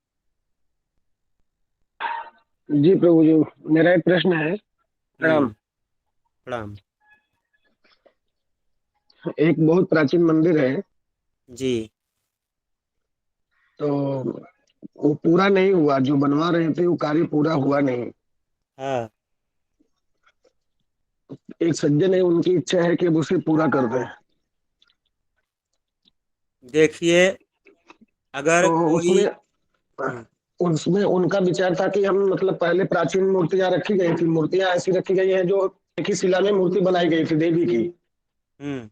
जी प्रभु जी, मेरा एक प्रश्न है। प्रणाम। प्रणाम। एक बहुत प्राचीन मंदिर है, जी। तो वो पूरा नहीं हुआ, जो बनवा रहे थे वो कार्य पूरा हुआ नहीं। हाँ। एक सज्जन है, उनकी इच्छा है कि अब उसे पूरा कर दें। देखिए, अगर तो कोई उसमें उसमें उनका विचार था कि हम मतलब पहले प्राचीन मूर्तियां रखी गई थी, मूर्तियां ऐसी रखी गई हैं जो एक ही शिला में मूर्ति बनाई गई थी देवी की। हम्म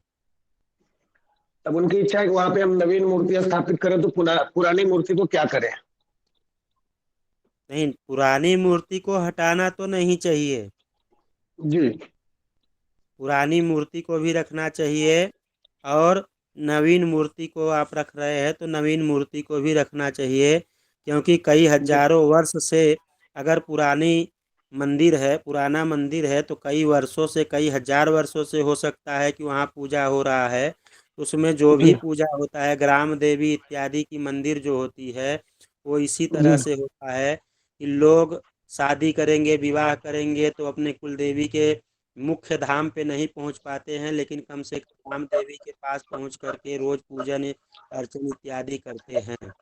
तब उनकी इच्छा है कि वहां पे हम नवीन मूर्तियां स्थापित करें, तो पुरानी मूर्ति को क्या करें। नहीं, पुरानी मूर्ति को हटाना तो नहीं चाहिए। जी पुरानी मूर्ति को भी रखना चाहिए, और नवीन मूर्ति को आप रख रहे हैं तो नवीन मूर्ति को भी रखना चाहिए। क्योंकि कई जी हजारों वर्ष से, अगर पुराना मंदिर है तो कई वर्षों से, कई हजार वर्षों से हो सकता है कि वहाँ पूजा हो रहा है। तो उसमें जो भी जी पूजा होता है, ग्राम देवी इत्यादि की मंदिर जो होती है, वो इसी तरह जी से होता है कि लोग शादी करेंगे, विवाह करेंगे तो अपने कुल देवी के मुख्य धाम पे नहीं पहुंच पाते हैं, लेकिन कम से कम धाम देवी के पास पहुंच करके रोज पूजन अर्चन इत्यादि करते हैं।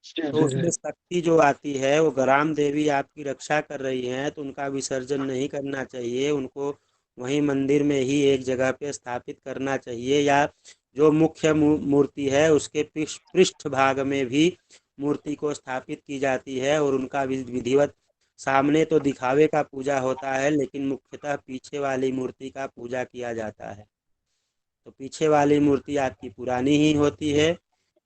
जी तो जी उसमें जी। शक्ति जो आती है, वो ग्राम देवी आपकी रक्षा कर रही हैं, तो उनका विसर्जन नहीं करना चाहिए। उनको वहीं मंदिर में ही एक जगह पे स्थापित करना चाहिए, या जो मुख्य मूर्ति है उसके पृष्ठ भाग में भी मूर्ति को स्थापित की जाती है, और उनका विधिवत सामने तो दिखावे का पूजा होता है, लेकिन मुख्यतः पीछे वाली मूर्ति का पूजा किया जाता है। तो पीछे वाली मूर्ति आपकी पुरानी ही होती है।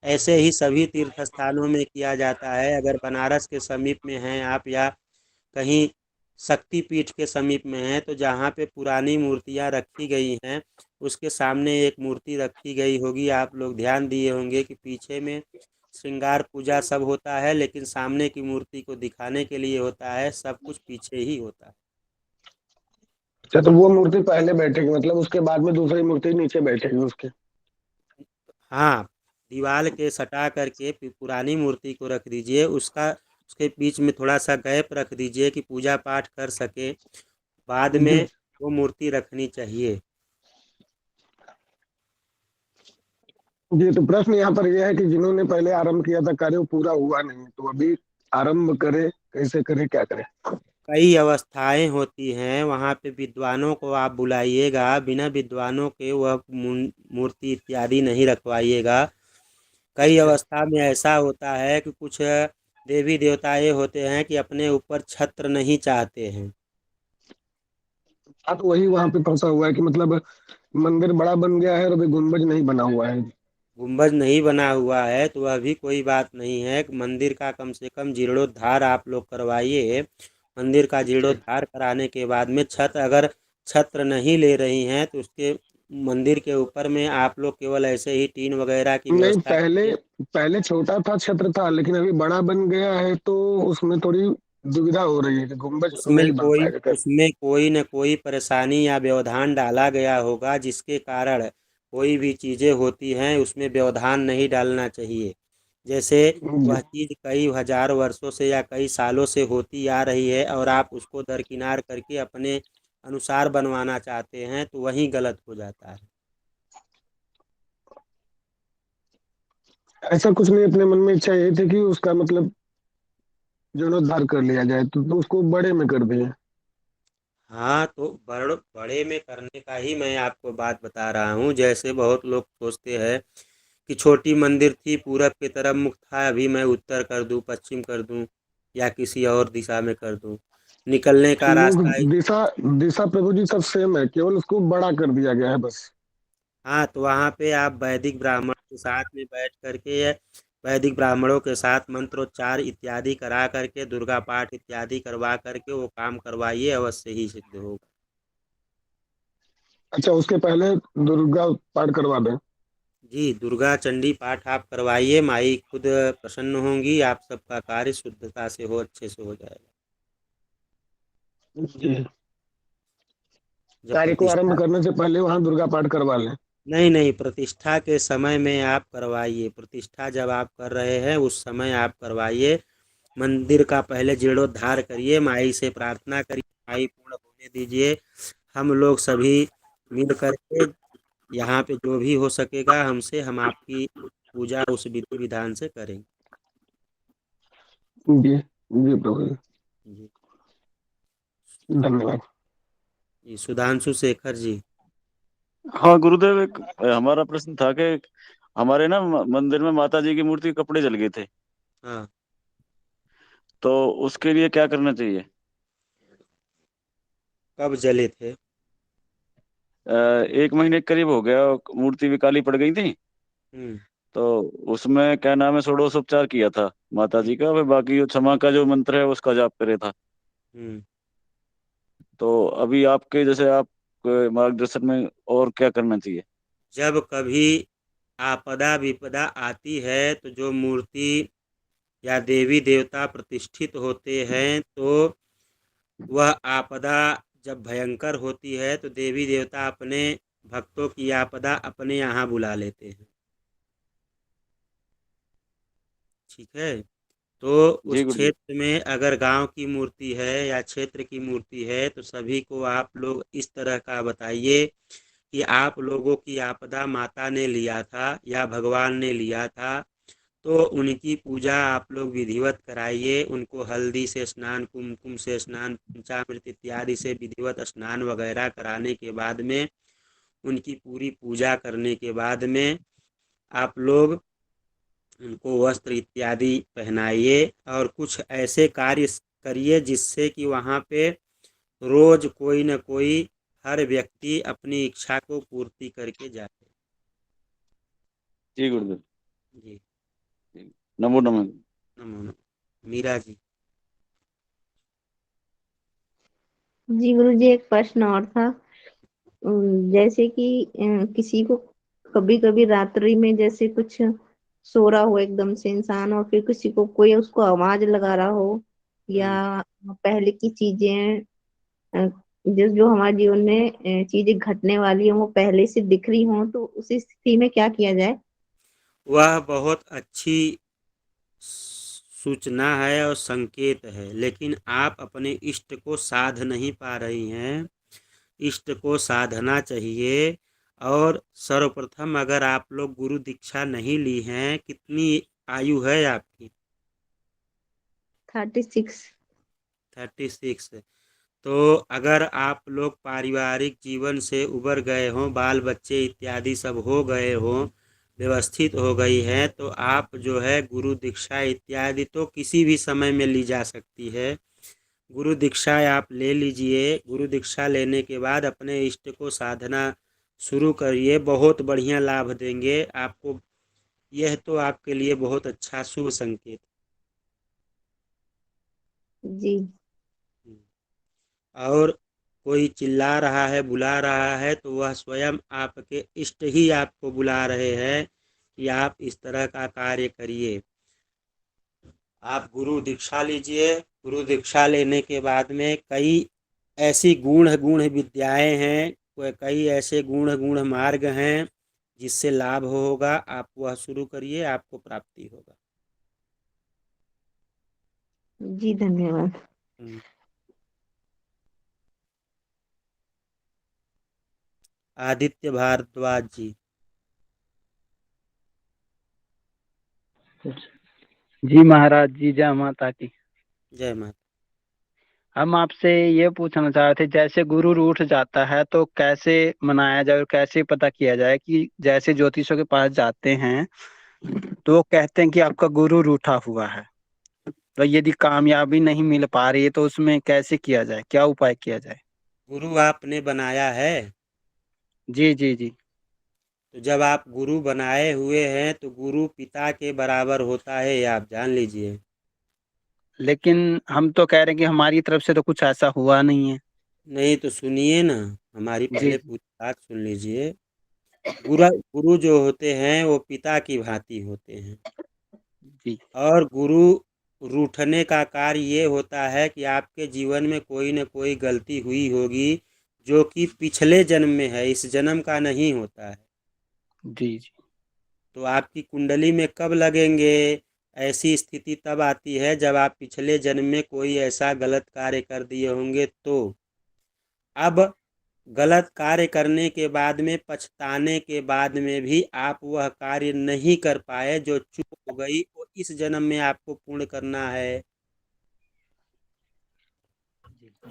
ऐसे ही सभी तीर्थ स्थानों में किया जाता है। अगर बनारस के समीप में हैं आप, या कहीं शक्तिपीठ के समीप में हैं, तो जहाँ पे पुरानी मूर्तियाँ रखी गई हैं उसके सामने एक मूर्ति रखी गई होगी। आप लोग ध्यान दिए होंगे कि पीछे में श्रृंगार पूजा सब होता है, लेकिन सामने की मूर्ति को दिखाने के लिए होता है, सब कुछ पीछे ही होता है। अच्छा, तो वो मूर्ति पहले बैठेगी, मतलब उसके बाद में दूसरी मूर्ति नीचे बैठेगी उसके। हाँ, दीवार के सटा करके पुरानी मूर्ति को रख दीजिए, उसके बीच में थोड़ा सा गैप रख दीजिए कि पूजा पाठ कर सके। बाद जी में वो मूर्ति रखनी चाहिए। जी। तो प्रश्न यहाँ पर यह है कि जिन्होंने पहले आरंभ किया था कार्य वो पूरा हुआ नहीं, तो अभी आरंभ करे, कैसे करे, क्या करे। कई अवस्थाएं होती हैं, वहाँ पे विद्वानों को आप बुलाइएगा, बिना विद्वानों के वह मूर्ति इत्यादि नहीं रखवाइएगा। कई अवस्था में ऐसा होता है कि कुछ देवी देवता ये होते हैं कि अपने ऊपर छत्र नहीं चाहते हैं। हाँ, तो वही वहां पे फंसा हुआ है कि मतलब मंदिर बड़ा बन गया है और अभी गुंबज नहीं बना हुआ है। गुंबज नहीं बना हुआ है तो वह भी कोई बात नहीं है। मंदिर का कम से कम जीर्णोद्धार आप लोग करवाइए। मंदिर का जी। जीर्णोद्धार कराने के बाद में अगर छत्र नहीं ले रही हैं तो उसके मंदिर के ऊपर में आप लोग केवल ऐसे ही टीन वगैरह की नहीं, व्यवस्था पहले करिए। पहले छोटा था, छत्र था, लेकिन अभी बड़ा बन गया है, तो उसमें थोड़ी दुविधा हो रही है कि गुंबज नहीं बन पाएगा क्या। उसमें कोई न कोई परेशानी या व्यवधान डाला गया होगा, जिसके कारण कोई भी चीज़ें होती हैं उसमें व्यवधान नहीं डालना चाहिए। जैसे जी वह चीज़ कई हजार वर्षों से या कई सालों से होती आ रही है और आप उसको दरकिनार करके अपने अनुसार बनवाना चाहते हैं, तो वही गलत हो जाता है। ऐसा कुछ नहीं, अपने मन में इच्छा यही थी कि उसका मतलब जीर्णोद्धार कर लिया जाए, तो उसको बड़े में कर दिए। हाँ, तो बड़े में करने का ही मैं आपको बात बता रहा हूँ। जैसे बहुत लोग सोचते हैं कि छोटी मंदिर थी, पूरब की तरफ मुख था, अभी मैं उत्तर कर दूं, पश्चिम कर दूं या किसी और दिशा में कर दूं, निकलने का मुख रास्ता ही। दिशा दिशा प्रभु जी सब सेम है, केवल उसको बड़ा कर दिया गया है बस। हाँ, तो वहाँ पे आप वैदिक ब्राह्मण के साथ में बैठ करके, वैदिक ब्राह्मणों के साथ मंत्रोच्चार इत्यादि करा करके, दुर्गा पाठ इत्यादि करवा करके वो काम करवाइए, अवश्य ही सिद्ध होगा। अच्छा, उसके पहले दुर्गा पाठ करवा दें? जी, दुर्गा चंडी पाठ आप करवाइए, माई खुद प्रसन्न होंगी, आप सबका कार्य शुद्धता से हो, अच्छे से हो जाएगा। जी। जब कार्य को प्रतिष्ठा, आरंभ करने से पहले वहां दुर्गा पाठ करवा लें? नहीं नहीं, प्रतिष्ठा के समय में आप करवाइए, प्रतिष्ठा जब आप कर रहे हैं उस समय आप करवाइए। मंदिर का पहले जीर्णोद्धार करिए, माई से प्रार्थना करिए, माई पूर्ण होने दीजिए। हम लोग सभी मिल करके यहाँ पे जो भी हो सकेगा हमसे, हम आपकी पूजा उस विधि विधान से करेंगे। जी जी प्रभु जी, जी धन्यवाद। जी, सुधांशु शेखर जी। हाँ गुरुदेव, एक हमारा प्रश्न था कि हमारे ना मंदिर में माता जी की मूर्ति के कपड़े जल गए थे, हाँ, तो उसके लिए क्या करना चाहिए? कब जले थे? 1 महीने के करीब हो गया, मूर्ति भी काली पड़ गई थी। हम्म तो उसमें क्या नाम है, षोडशोपचार किया था माता जी का, फिर बाकी जो क्षमा का जो मंत्र है उसका जाप करे था। हम्म तो अभी आपके जैसे आप मार्गदर्शन में और क्या करना चाहिए? जब कभी आपदा विपदा आती है तो जो मूर्ति या देवी देवता प्रतिष्ठित होते हैं, तो वह आपदा जब भयंकर होती है तो देवी देवता अपने भक्तों की आपदा अपने यहाँ बुला लेते हैं। ठीक है, तो उस जी गुरुदेव। क्षेत्र में अगर गांव की मूर्ति है या क्षेत्र की मूर्ति है तो सभी को आप लोग इस तरह का बताइए कि आप लोगों की आपदा माता ने लिया था या भगवान ने लिया था, तो उनकी पूजा आप लोग विधिवत कराइए। उनको हल्दी से स्नान, कुमकुम से स्नान, पंचामृत इत्यादि से विधिवत स्नान वगैरह कराने के बाद में, उनकी पूरी पूजा करने के बाद में आप लोग उनको वस्त्र इत्यादि पहनाइए और कुछ ऐसे कार्य करिए जिससे कि वहाँ पे रोज कोई न कोई, हर व्यक्ति अपनी इच्छा को पूर्ति करके जाए। जी गुरुदेव। जी, नमो नमः। नमो नमः। मीरा जी। जी गुरु जी, एक प्रश्न और था। जैसे कि किसी को कभी कभी रात्रि में जैसे कुछ सो रहा हो एकदम से इंसान, और फिर किसी को कोई उसको आवाज लगा रहा हो, हम्म या पहले की चीजें जो जो हमारे जीवन में चीजें घटने वाली हो वो पहले से दिख रही हो, तो उस स्थिति में क्या किया जाए? वह बहुत अच्छी सूचना है और संकेत है, लेकिन आप अपने इष्ट को साध नहीं पा रही हैं। इष्ट को साधना चाहिए। और सर्वप्रथम अगर आप लोग गुरु दीक्षा नहीं ली हैं, कितनी आयु है आपकी? 36। 36। तो अगर आप लोग पारिवारिक जीवन से उबर गए हों, बाल बच्चे इत्यादि सब हो गए हों, व्यवस्थित हो गई है, तो आप जो है गुरु दीक्षा इत्यादि तो किसी भी समय में ली जा सकती है। गुरु दीक्षा आप ले लीजिए। गुरु दीक्षा लेने के बाद अपने इष्ट को साधना शुरू करिए, बहुत बढ़िया लाभ देंगे आपको। यह तो आपके लिए बहुत अच्छा शुभ संकेत जी। है। और कोई चिल्ला रहा है, बुला रहा है, तो वह स्वयं आपके इष्ट ही आपको बुला रहे हैं कि आप इस तरह का कार्य करिए। आप गुरु दीक्षा लीजिए। गुरु दीक्षा लेने के बाद में कई ऐसी गूढ़ गूढ़ विद्याएं हैं, कई ऐसे गूढ़ गूढ़ मार्ग हैं जिससे लाभ होगा। आप वह शुरू करिए, आपको प्राप्ति होगा। जी धन्यवाद। हम्म। आदित्य भारद्वाज जी। जी महाराज जी, जय माता की। जय माता। हम आपसे ये पूछना चाह रहे थे, जैसे गुरु रूठ जाता है तो कैसे मनाया जाए और कैसे पता किया जाए कि जैसे ज्योतिषों के पास जाते हैं तो वो कहते हैं कि आपका गुरु रूठा हुआ है, तो यदि कामयाबी नहीं मिल पा रही है तो उसमें कैसे किया जाए, क्या उपाय किया जाए? गुरु आपने बनाया है, जी जी जी। तो जब आप गुरु बनाए हुए हैं तो गुरु पिता के बराबर होता है, ये आप जान लीजिए। लेकिन हम तो कह रहे हैं कि हमारी तरफ से तो कुछ ऐसा हुआ नहीं है। नहीं तो सुनिए ना, हमारी जी पहले पूरी बात सुन लीजिए। गुरु गुरु जो होते हैं वो पिता की भांति होते हैं, जी और गुरु रूठने का कार्य ये होता है कि आपके जीवन में कोई न कोई गलती हुई होगी जो कि पिछले जन्म में है, इस जन्म का नहीं होता है। जी जी। तो आपकी कुंडली में कब लगेंगे? ऐसी स्थिति तब आती है जब आप पिछले जन्म में कोई ऐसा गलत कार्य कर दिए होंगे। तो अब गलत कार्य करने के बाद में, पछताने के बाद में भी आप वह कार्य नहीं कर पाए जो चूक हो गई, वो इस जन्म में आपको पूर्ण करना है।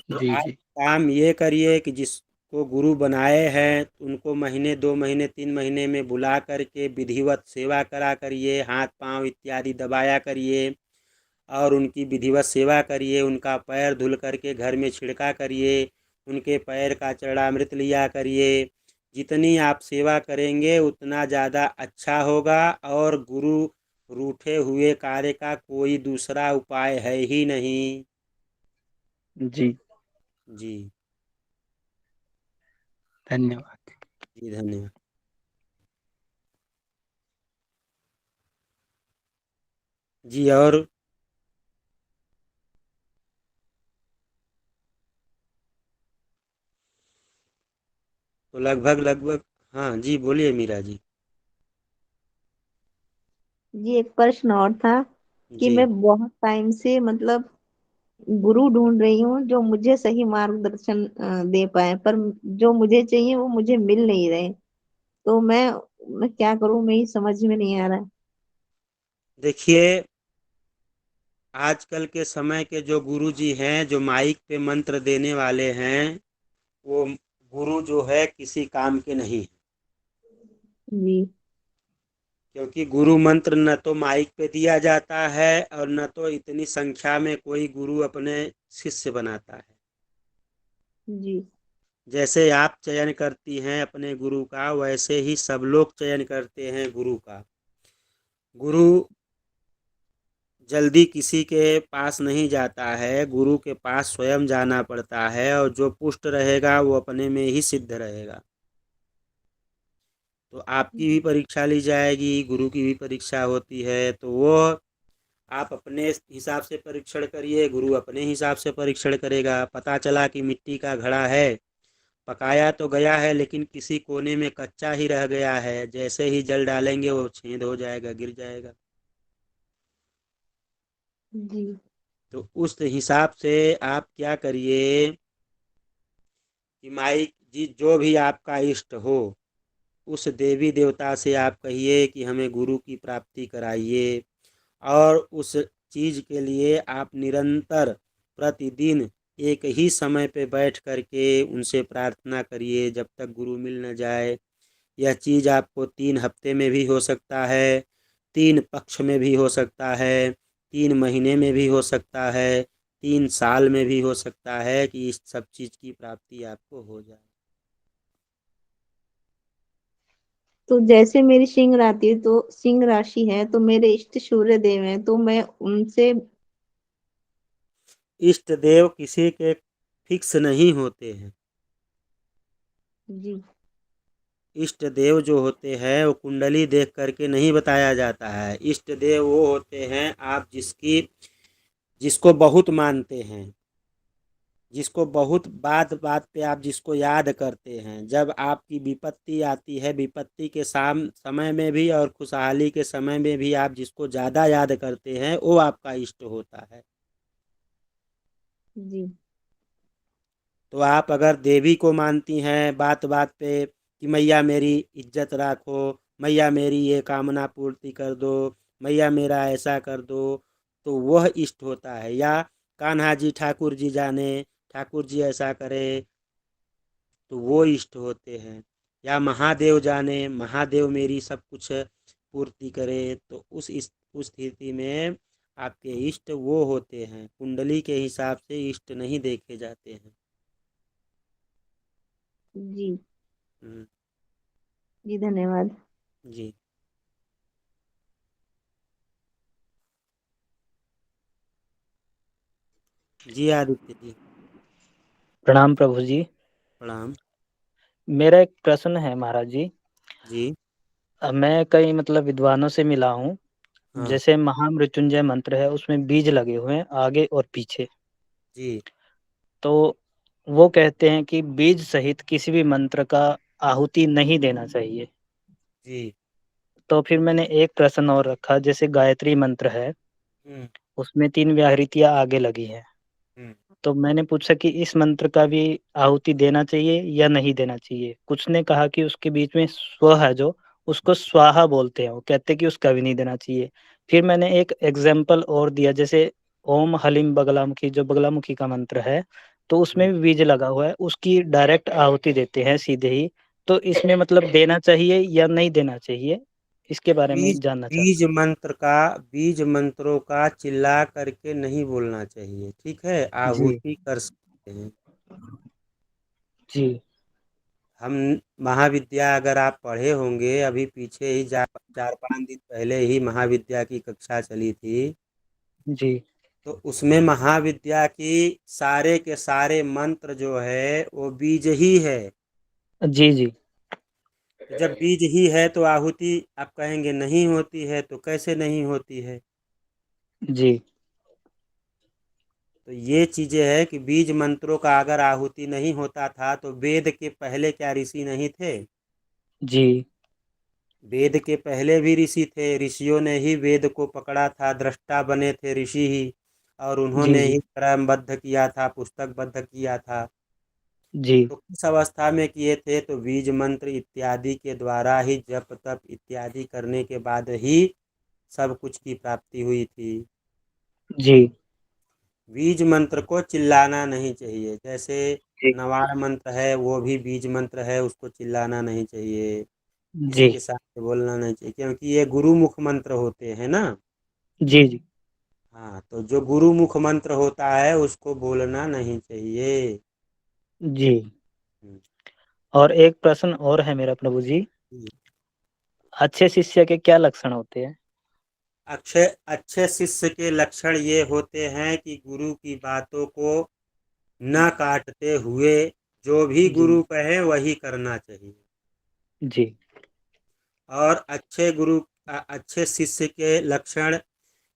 तो जी आप जी। काम ये करिए कि जिसको गुरु बनाए हैं उनको महीने 2 महीने 3 महीने में बुला करके विधिवत सेवा करा करिए, हाथ पांव इत्यादि दबाया करिए और उनकी विधिवत सेवा करिए। उनका पैर धुल करके घर में छिड़का करिए, उनके पैर का चरणामृत लिया करिए। जितनी आप सेवा करेंगे उतना ज़्यादा अच्छा होगा, और गुरु रूठे हुए कार्य का कोई दूसरा उपाय है ही नहीं। जी जी धन्यवाद। जी धन्यवाद। जी और तो लगभग हाँ जी, बोलिए मीरा जी। जी एक प्रश्न और था कि जी मैं बहुत टाइम से मतलब गुरु ढूंढ रही हूँ जो मुझे सही मार्गदर्शन दे पाए, पर जो मुझे चाहिए वो मुझे मिल नहीं रहे। तो मैं क्या करूँ, मैं ही समझ में नहीं आ रहा है। देखिए, आजकल के समय के जो गुरु जी हैं, जो माइक पे मंत्र देने वाले हैं, वो गुरु जो है किसी काम के नहीं है। जी क्योंकि गुरु मंत्र न तो माइक पे दिया जाता है और न तो इतनी संख्या में कोई गुरु अपने शिष्य बनाता है। जी जैसे आप चयन करती हैं अपने गुरु का, वैसे ही सब लोग चयन करते हैं गुरु का। गुरु जल्दी किसी के पास नहीं जाता है, गुरु के पास स्वयं जाना पड़ता है, और जो पुष्ट रहेगा वो अपने में ही सिद्ध रहेगा। तो आपकी भी परीक्षा ली जाएगी, गुरु की भी परीक्षा होती है, तो वो आप अपने हिसाब से परीक्षण करिए, गुरु अपने हिसाब से परीक्षण करेगा। पता चला कि मिट्टी का घड़ा है, पकाया तो गया है लेकिन किसी कोने में कच्चा ही रह गया है, जैसे ही जल डालेंगे वो छेद हो जाएगा, गिर जाएगा। जी तो उस हिसाब से आप क्या करिए कि माई जी, जो भी आपका इष्ट हो, उस देवी देवता से आप कहिए कि हमें गुरु की प्राप्ति कराइए, और उस चीज़ के लिए आप निरंतर प्रतिदिन एक ही समय पे बैठ करके उनसे प्रार्थना करिए जब तक गुरु मिल न जाए। यह चीज़ आपको 3 हफ्ते में भी हो सकता है, 3 पक्ष में भी हो सकता है, 3 महीने में भी हो सकता है, 3 साल में भी हो सकता है कि इस सब चीज़ की प्राप्ति आपको हो जाए। तो जैसे मेरी सिंह राशि है, तो सिंह राशि है तो मेरे इष्ट सूर्य देव हैं, तो मैं उनसे। इष्ट देव किसी के फिक्स नहीं होते हैं। जी इष्ट देव जो होते हैं वो कुंडली देख करके नहीं बताया जाता है। इष्ट देव वो होते हैं आप जिसको बहुत मानते हैं, जिसको बहुत बात बात पे आप जिसको याद करते हैं। जब आपकी विपत्ति आती है, विपत्ति के समय में भी और खुशहाली के समय में भी आप जिसको ज़्यादा याद करते हैं वो आपका इष्ट होता है। जी तो आप अगर देवी को मानती हैं बात बात पे कि मैया मेरी इज्जत रखो, मैया मेरी ये कामना पूर्ति कर दो, मैया मेरा ऐसा कर दो, तो वह इष्ट होता है। या कान्हा जी ठाकुर जी जाने, ठाकुर जी ऐसा करे, तो वो इष्ट होते हैं। या महादेव जाने, महादेव मेरी सब कुछ पूर्ति करे, तो उस स्थिति में आपके इष्ट वो होते हैं। कुंडली के हिसाब से इष्ट नहीं देखे जाते हैं। जी हम्म, जी धन्यवाद। जी जी आदित्य जी, प्रणाम प्रभु जी। प्रणाम। मेरा एक प्रश्न है महाराज जी। जी मैं कई मतलब विद्वानों से मिला हूँ। हाँ जैसे महामृत्युंजय मंत्र है, उसमें बीज लगे हुए हैं आगे और पीछे। जी तो वो कहते हैं कि बीज सहित किसी भी मंत्र का आहुति नहीं देना चाहिए। जी। तो फिर मैंने एक प्रश्न और रखा, जैसे गायत्री मंत्र है, हम्म उसमें 3 व्याहृतियां आगे लगी हैं। हम्म तो मैंने पूछा कि इस मंत्र का भी आहुति देना चाहिए या नहीं देना चाहिए। कुछ ने कहा कि उसके बीच में स्व है जो, उसको स्वाहा बोलते हैं, वो कहते हैं कि उसका भी नहीं देना चाहिए। फिर मैंने एक एग्जाम्पल और दिया, जैसे ओम हलीम बगलामुखी, जो बगलामुखी का मंत्र है, तो उसमें भी बीज लगा हुआ है, उसकी डायरेक्ट आहुति देते हैं सीधे ही। तो इसमें मतलब देना चाहिए या नहीं देना चाहिए, इसके बारे में बीज जानना चाहता बीज मंत्र का, बीज मंत्रों का चिल्ला करके नहीं बोलना चाहिए, ठीक है। हूँ। जी आहुति कर सकते हैं जी हम। महाविद्या अगर आप पढ़े होंगे, अभी पीछे ही 4-5 दिन पहले ही महाविद्या की कक्षा चली थी, जी तो उसमें महाविद्या की सारे के सारे मंत्र जो है वो बीज ही है। जी जी तो जब बीज ही है तो आहुति आप कहेंगे नहीं होती है, तो कैसे नहीं होती है। जी तो ये चीजें है कि बीज मंत्रों का अगर आहुति नहीं होता था तो वेद के पहले क्या ऋषि नहीं थे? जी वेद के पहले भी ऋषि थे, ऋषियों ने ही वेद को पकड़ा था, दृष्टा बने थे ऋषि ही, और जी उन्होंने जी ही क्रमबद्ध किया था, पुस्तकबद्ध किया था। जी तो किस अवस्था में किए थे? तो बीज मंत्र इत्यादि के द्वारा ही, जप तप इत्यादि करने के बाद ही सब कुछ की प्राप्ति हुई थी। जी बीज मंत्र को चिल्लाना नहीं चाहिए। जैसे जी नवार मंत्र है, वो भी बीज मंत्र है, उसको चिल्लाना नहीं चाहिए, किसी जी के साथ बोलना नहीं चाहिए, क्योंकि ये गुरुमुख मंत्र होते हैं ना। जी जी हाँ, तो जो गुरुमुख मंत्र होता है उसको बोलना नहीं चाहिए। जी। हम्म, और एक प्रश्न और है मेरा प्रभु जी। अच्छे शिष्य के क्या लक्षण होते हैं? अच्छे शिष्य के लक्षण ये होते हैं कि गुरु की बातों को न काटते हुए जो भी जी गुरु कहे वही करना चाहिए। जी और अच्छे शिष्य के लक्षण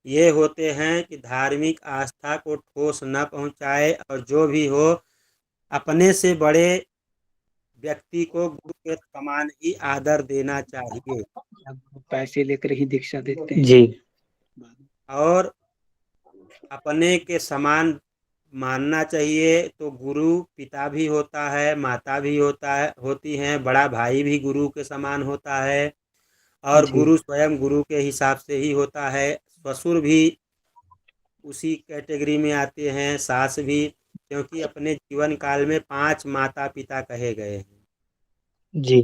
ये होते हैं कि धार्मिक आस्था को ठोस न पहुंचाए, और जो भी हो अपने से बड़े व्यक्ति को गुरु के समान ही आदर देना चाहिए। पैसे लेकर ही दीक्षा देते हैं। जी और अपने के समान मानना चाहिए। तो गुरु पिता भी होता है, माता भी होती हैं, बड़ा भाई भी गुरु के समान होता है, और जी गुरु स्वयं गुरु के हिसाब से ही होता है। ससुर भी उसी कैटेगरी में आते हैं, सास भी, क्योंकि अपने जीवन काल में 5 माता पिता कहे गए हैं। जी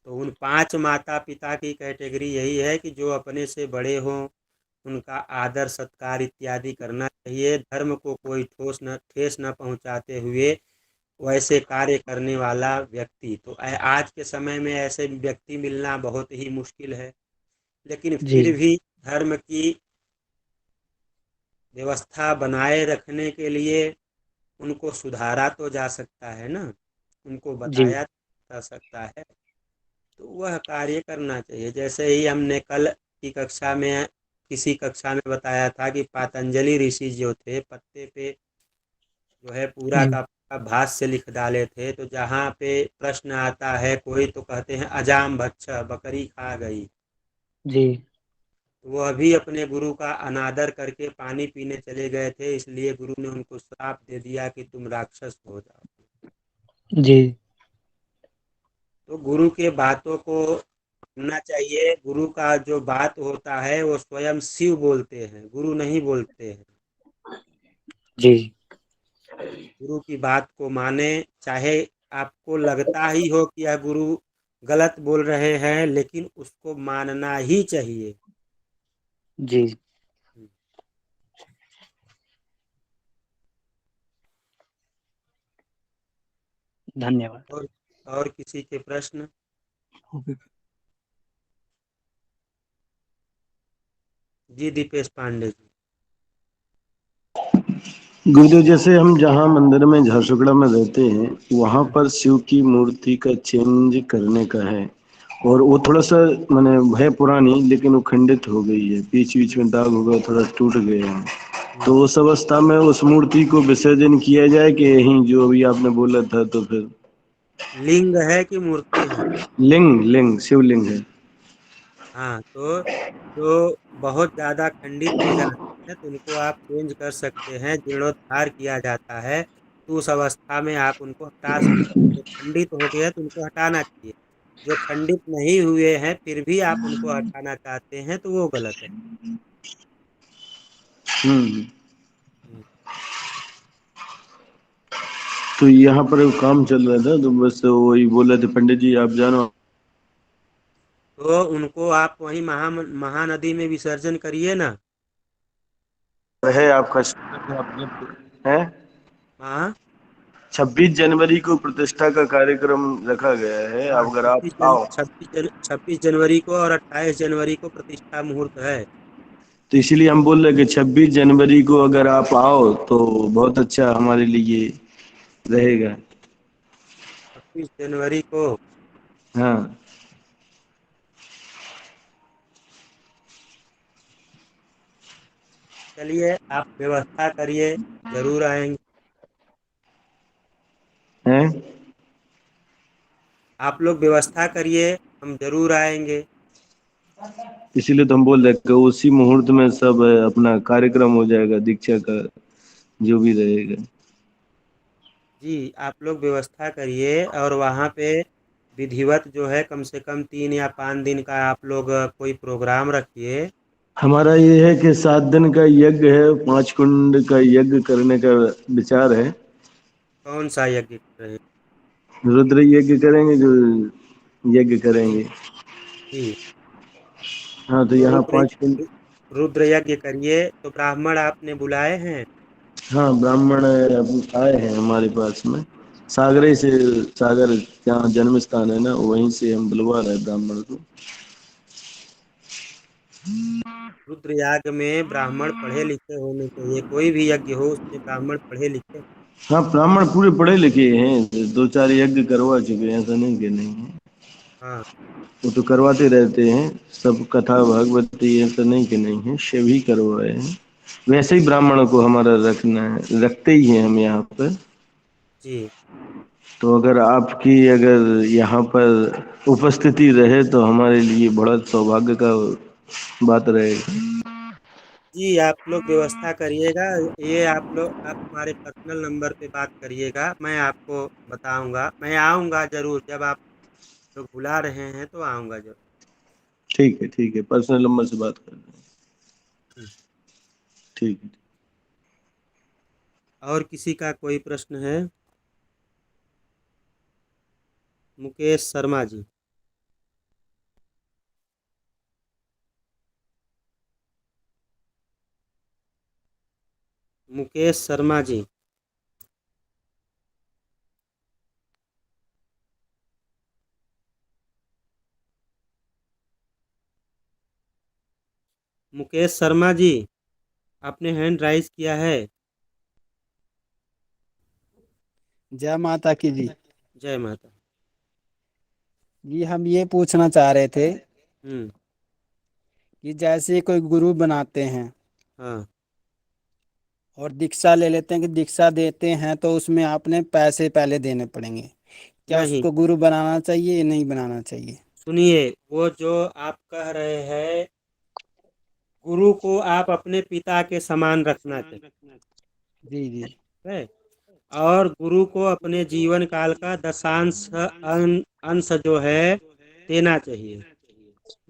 तो उन 5 माता पिता की कैटेगरी यही है कि जो अपने से बड़े हों उनका आदर सत्कार इत्यादि करना चाहिए। धर्म को कोई ठेस न पहुंचाते हुए वैसे कार्य करने वाला व्यक्ति। तो आज के समय में ऐसे व्यक्ति मिलना बहुत ही मुश्किल है, लेकिन जी फिर भी धर्म की व्यवस्था बनाए रखने के लिए उनको सुधारा तो जा सकता है ना, उनको जी बताया जा सकता है, तो वह कार्य करना चाहिए। जैसे ही हमने कल की कक्षा में किसी कक्षा में बताया था कि पातंजलि ऋषि जो थे, पत्ते पे जो है पूरा जी का पूरा भाष्य लिख डाले थे। तो जहाँ पे प्रश्न आता है कोई, तो कहते हैं अजाम भच्छ, बकरी खा गई। जी तो वह भी अपने गुरु का अनादर करके पानी पीने चले गए थे, इसलिए गुरु ने उनको श्राप दे दिया कि तुम राक्षस हो जाओ। जी तो गुरु के बातों को सुनना चाहिए। गुरु का जो बात होता है वो स्वयं शिव बोलते हैं, गुरु नहीं बोलते हैं। जी गुरु की बात को माने, चाहे आपको लगता ही हो कि यह गुरु गलत बोल रहे हैं, लेकिन उसको मानना ही चाहिए। जी धन्यवाद। और किसी के प्रश्न? जी दीपेश पांडे जी। गुरुदेव, जैसे हम जहाँ मंदिर में झारसुगड़ा में रहते हैं, वहां पर शिव की मूर्ति का चेंज करने का है, और वो थोड़ा सा मैंने है पुरानी, लेकिन वो खंडित हो गई है, बीच बीच में दाग हो गया, थोड़ा टूट गया है। तो उस अवस्था में उस मूर्ति को विसर्जन किया जाए कि यही जो अभी आपने बोला था? तो फिर लिंग है कि मूर्ति है? लिंग शिवलिंग है। हाँ, तो जो बहुत ज्यादा खंडित हो जाते हैं तो उनको आप चेंज कर सकते हैं, जीर्णोद्धार किया जाता है, तो उस अवस्था में आप उनको हटा सकते हैं। जो खंडित हो गए तो उनको हटाना चाहिए। जो खंडित नहीं हुए हैं फिर भी आप उनको हटाना चाहते हैं तो वो गलत है। हम्म। हम्म। तो यहाँ पर एक काम चल रहा था, तो बस वही बोले थे पंडित जी आप जानो। तो उनको आप वहीं महानदी में विसर्जन करिए ना। है आपका है हाँ 26 जनवरी को प्रतिष्ठा का कार्यक्रम रखा गया है, हाँ, अब अगर आप आओ। 26 जनवरी को और 28 जनवरी को प्रतिष्ठा मुहूर्त है। तो इसीलिए हम बोल रहे कि 26 जनवरी को अगर आप आओ तो बहुत अच्छा हमारे लिए रहेगा। 26 जनवरी को हाँ, चलिए आप व्यवस्था करिए, जरूर आएंगे। है आप लोग व्यवस्था करिए, हम जरूर आएंगे। इसीलिए तो हम बोल रहे कि उसी मुहूर्त में सब अपना कार्यक्रम हो जाएगा, दीक्षा का जो भी रहेगा। जी आप लोग व्यवस्था करिए, और वहाँ पे विधिवत जो है कम से कम 3 या 5 दिन का आप लोग कोई प्रोग्राम रखिए। हमारा ये है कि 7 दिन का यज्ञ है, 5 कुंड का यज्ञ करने का विचार है। कौन सा यज्ञ रहे? रुद्र यज्ञ करेंगे, जो यज्ञ करेंगे। जी हाँ, तो तो यहाँ 5 कुंड। रुद्र यज्ञ करिए। तो ब्राह्मण आपने बुलाए हैं? हाँ, ब्राह्मण आए हैं हमारे पास में, सागरे से। सागर जहाँ जन्म स्थान है ना, वहीं से हम बुलवा रहे हैं ब्राह्मण को। रुद्र याग में ब्राह्मण पढ़े लिखे होने चाहिए, कोई भी यज्ञ हो उसमें ब्राह्मण पढ़े लिखे। हाँ, ब्राह्मण पूरे पढ़े लिखे हैं, 2-4 यज्ञ करवा चुके हैं, ऐसा नहीं कि नहीं है। हाँ वो तो करवाते रहते हैं, सब कथा भागवती, ऐसा नहीं कि नहीं है, शिव ही करवाए हैं। वैसे ही ब्राह्मणों को हमारा रखना है, रखते ही हैं हम यहाँ पर। जी तो अगर आपकी अगर यहाँ पर उपस्थिति रहे तो हमारे लिए बड़ा सौभाग्य का बात रहेगा। जी आप लोग व्यवस्था करिएगा। ये आप हमारे पर्सनल नंबर पे बात करिएगा, मैं आपको बताऊंगा। मैं आऊंगा जरूर, जब आप लोग बुला रहे हैं तो आऊंगा जरूर। ठीक है, पर्सनल नंबर से बात कर रहे हैं। हम्म। ठीक है। और किसी का कोई प्रश्न है? मुकेश शर्मा जी। मुकेश शर्मा जी। मुकेश शर्मा जी, आपने हैंड राइज किया है। जय माता की जी। जय माता। जी हम ये पूछना चाह रहे थे हम्म। कि जैसे कोई गुरु बनाते हैं हाँ और दीक्षा ले लेते हैं, कि दीक्षा देते हैं तो उसमें आपने पैसे पहले देने पड़ेंगे, क्या नहीं, उसको गुरु बनाना चाहिए या नहीं बनाना चाहिए? सुनिए, वो जो आप कह रहे हैं, गुरु को आप अपने पिता के समान रखना जी जी। चाहिए, और गुरु को अपने जीवन काल का दशांश अंश जो है देना चाहिए।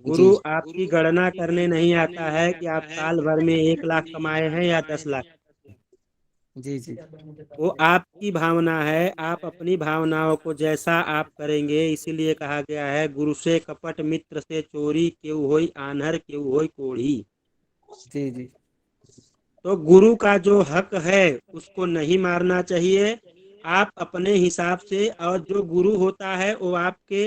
गुरु आपकी गणना करने नहीं आता है कि आप साल भर में 1 लाख कमाए हैं या 10 लाख। जी जी वो आपकी भावना है, आप अपनी भावनाओं को जैसा आप करेंगे, इसीलिए कहा गया है गुरु से कपट मित्र से चोरी, केहू होई आन्हर केहू होई कोढ़ी। जी जी तो गुरु का जो हक है उसको नहीं मारना चाहिए। आप अपने हिसाब से, और जो गुरु होता है वो आपके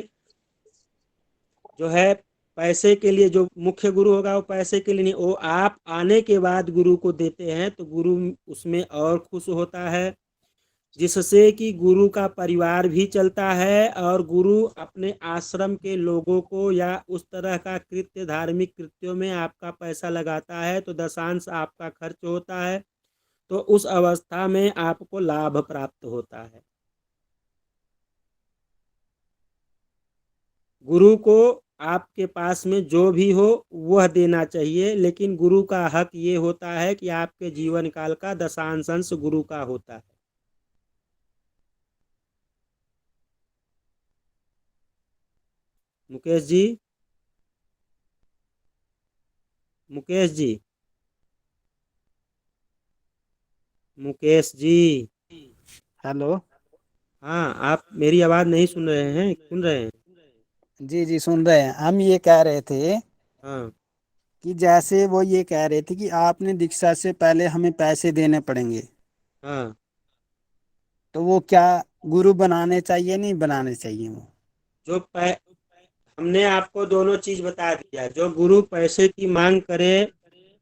जो है पैसे के लिए, जो मुख्य गुरु होगा वो पैसे के लिए नहीं, वो आप आने के बाद गुरु को देते हैं तो गुरु उसमें और खुश होता है, जिससे कि गुरु का परिवार भी चलता है और गुरु अपने आश्रम के लोगों को या उस तरह का कृत्य, धार्मिक कृत्यों में आपका पैसा लगाता है तो दशांश आपका खर्च होता है, तो उस अवस्था में आपको लाभ प्राप्त होता है। गुरु को आपके पास में जो भी हो वह देना चाहिए, लेकिन गुरु का हक ये होता है कि आपके जीवन काल का दशांश अंश गुरु का होता है। मुकेश जी, मुकेश जी, मुकेश जी, हेलो। हाँ, आप मेरी आवाज नहीं सुन रहे हैं? सुन रहे हैं? जी जी सुन रहे हैं। हम ये कह रहे थे हाँ कि जैसे वो ये कह रहे थे कि आपने दीक्षा से पहले हमें पैसे देने पड़ेंगे, हाँ। तो वो क्या गुरु बनाने चाहिए नहीं बनाने चाहिए वो? जो हमने आपको दोनों चीज बता दिया। जो गुरु पैसे की मांग करे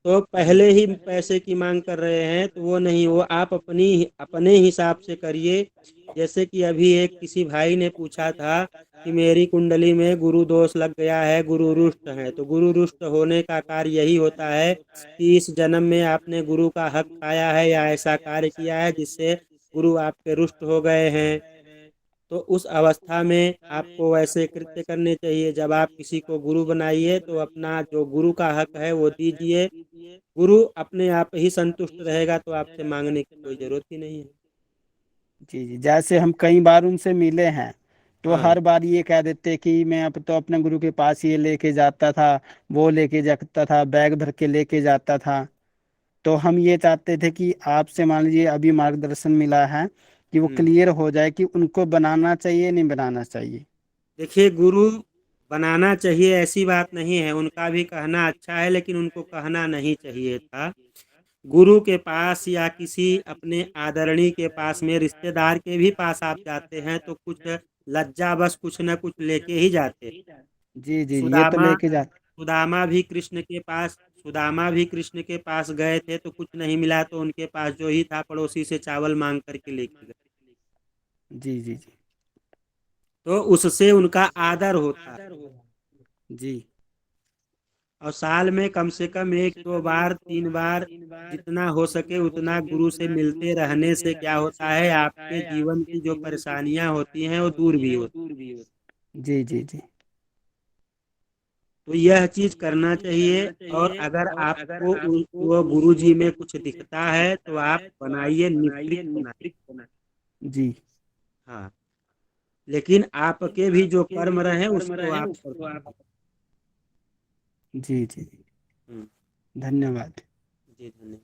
तो पहले ही पैसे की मांग कर रहे हैं तो वो नहीं, वो आप अपने हिसाब से करिए। जैसे कि अभी एक किसी भाई ने पूछा था कि मेरी कुंडली में गुरु दोष लग गया है, गुरु रुष्ट है। तो गुरु रुष्ट होने का कार्य यही होता है कि इस जन्म में आपने गुरु का हक खाया है या ऐसा कार्य किया है जिससे गुरु आपके रुष्ट हो गए हैं। तो उस अवस्था में आपको वैसे कृत्य करने चाहिए। जब आप किसी को गुरु बनाइए तो अपना जो गुरु का हक है वो दीजिए। गुरु अपने आप ही संतुष्ट रहेगा तो आपसे मांगने की कोई जरूरत ही नहीं है। जी जी जैसे हम कई बार उनसे मिले हैं तो हाँ हर बार ये कह देते कि मैं अब तो अपने गुरु के पास ये लेके जाता था, वो लेके जाता था, बैग भर के लेके जाता था। तो हम ये चाहते थे कि आपसे मान लीजिए अभी मार्गदर्शन मिला है कि वो क्लियर हो जाए कि उनको बनाना चाहिए नहीं बनाना चाहिए। देखिए, गुरु बनाना चाहिए ऐसी बात नहीं है, उनका भी कहना अच्छा है, लेकिन उनको कहना नहीं चाहिए था। गुरु के पास या किसी अपने आदरणीय के पास में, रिश्तेदार के भी पास आप जाते हैं तो कुछ लज्जा बस कुछ न कुछ लेके ही जाते हैं। जी जी ये तो सुदामा लेके जा। सुदामा भी कृष्ण के पास सुदामा भी कृष्ण के पास गए थे तो कुछ नहीं मिला, तो उनके पास जो ही था पड़ोसी से चावल मांग करके लेके गए, जी जी जी तो उससे उनका आदर होता है। जी और साल में कम से कम 1-2 बार 3 बार जितना हो सके उतना गुरु से मिलते रहने से क्या होता है, आपके जीवन की जो परेशानियां होती हैं वो दूर भी होती। जी जी जी तो यह चीज करना चाहिए। और अगर आपको वो गुरु जी में कुछ दिखता है तो आप बनाइए, निश्चित बनाइए। जी हाँ, लेकिन आपके भी जो कर्म रहे उसको आप जी जी हम्म, धन्यवाद। जी धन्यवाद।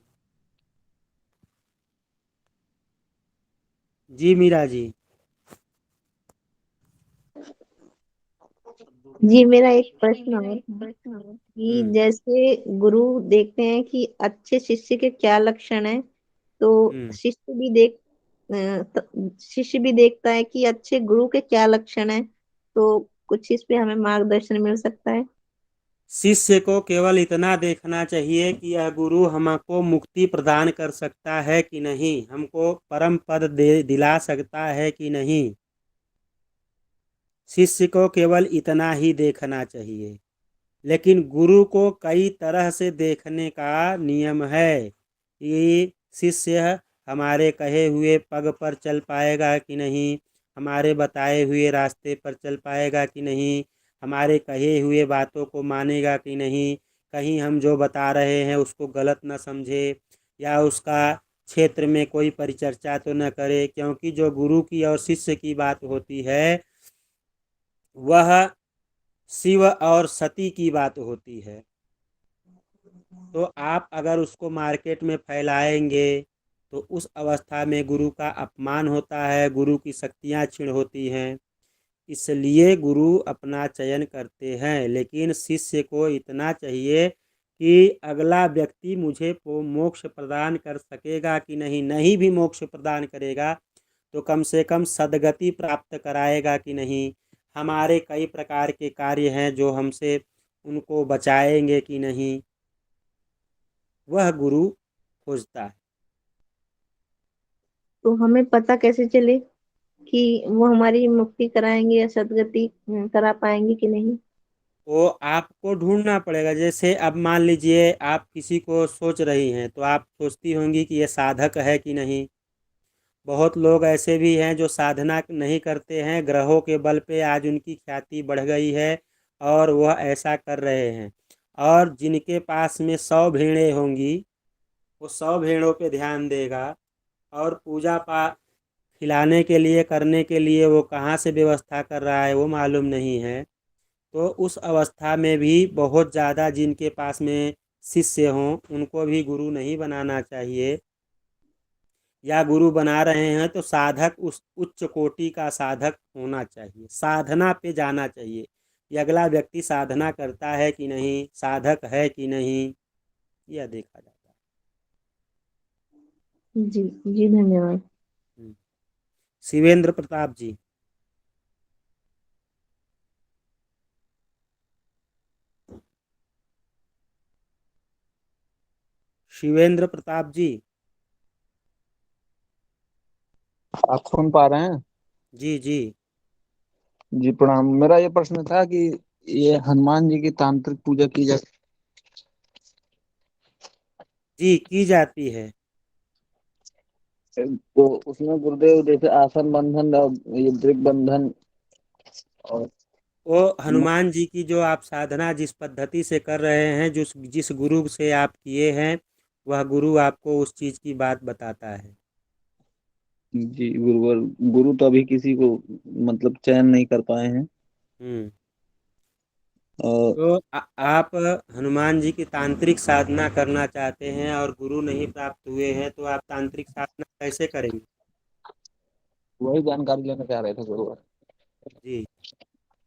जी मीरा जी। जी मेरा एक प्रश्न और था कि जैसे गुरु देखते हैं कि अच्छे शिष्य के क्या लक्षण है, तो शिष्य भी देखता है कि अच्छे गुरु के क्या लक्षण है, तो कुछ इस पे हमें मार्गदर्शन मिल सकता है? शिष्य को केवल इतना देखना चाहिए कि यह गुरु हमको मुक्ति प्रदान कर सकता है कि नहीं, हमको परम पद दिला सकता है कि नहीं। शिष्य को केवल इतना ही देखना चाहिए। लेकिन गुरु को कई तरह से देखने का नियम है कि शिष्य हमारे कहे हुए पग पर चल पाएगा कि नहीं, हमारे बताए हुए रास्ते पर चल पाएगा कि नहीं, हमारे कहे हुए बातों को मानेगा कि नहीं, कहीं हम जो बता रहे हैं उसको गलत न समझे या उसका क्षेत्र में कोई परिचर्चा तो न करे। क्योंकि जो गुरु की और शिष्य की बात होती है वह शिव और सती की बात होती है। तो आप अगर उसको मार्केट में फैलाएंगे तो उस अवस्था में गुरु का अपमान होता है, गुरु की शक्तियाँ क्षीण होती हैं। इसलिए गुरु अपना चयन करते हैं, लेकिन शिष्य को इतना चाहिए कि अगला व्यक्ति मुझे मोक्ष प्रदान कर सकेगा कि नहीं, नहीं भी मोक्ष प्रदान करेगा तो कम से कम सद्गति प्राप्त कराएगा कि नहीं, हमारे कई प्रकार के कार्य हैं जो हमसे उनको बचाएंगे कि नहीं, वह गुरु खोजता है। तो हमें पता कैसे चले कि वो हमारी मुक्ति कराएंगे या सदगति करा पाएंगे कि नहीं? वो आपको ढूंढना पड़ेगा। जैसे अब मान लीजिए आप किसी को सोच रही हैं तो आप सोचती होंगी कि ये साधक है कि नहीं। बहुत लोग ऐसे भी हैं जो साधना नहीं करते हैं, ग्रहों के बल पे आज उनकी ख्याति बढ़ गई है और वह ऐसा कर रहे हैं। और जिनके पास में 100 भेड़ें होंगी वो 100 भेड़ों पे ध्यान देगा, और पूजा पाठ खिलाने के लिए करने के लिए वो कहाँ से व्यवस्था कर रहा है वो मालूम नहीं है। तो उस अवस्था में भी बहुत ज़्यादा जिनके पास में शिष्य हों उनको भी गुरु नहीं बनाना चाहिए, या गुरु बना रहे हैं तो साधक उस उच्च कोटि का साधक होना चाहिए, साधना पे जाना चाहिए कि अगला व्यक्ति साधना करता है कि नहीं, साधक है कि नहीं, यह देखा जाता जी जी, धन्यवाद। है। शिवेंद्र प्रताप जी। शिवेंद्र प्रताप जी। आप सुन पा रहे हैं? जी जी। जी प्रणाम। मेरा ये प्रश्न था कि ये हनुमान जी की तांत्रिक पूजा की जा जी की जाती है। तो उसमें गुरुदेव जैसे आसन बंधन और ये दृग बंधन और वो हनुमान जी की जो आप साधना जिस पद्धति से कर रहे हैं, जिस गुरु से आप किए हैं, वह गुरु आपको उस चीज की बात बताता है। जी गुरु तो अभी किसी को मतलब चयन नहीं कर पाए हैं। हम्म। और तो आप हनुमान जी की तांत्रिक साधना करना चाहते हैं और गुरु नहीं प्राप्त हुए हैं तो आप तांत्रिक साधना कैसे करेंगे? वही जानकारी लेना चाह रहे थे गुरुवर। जी।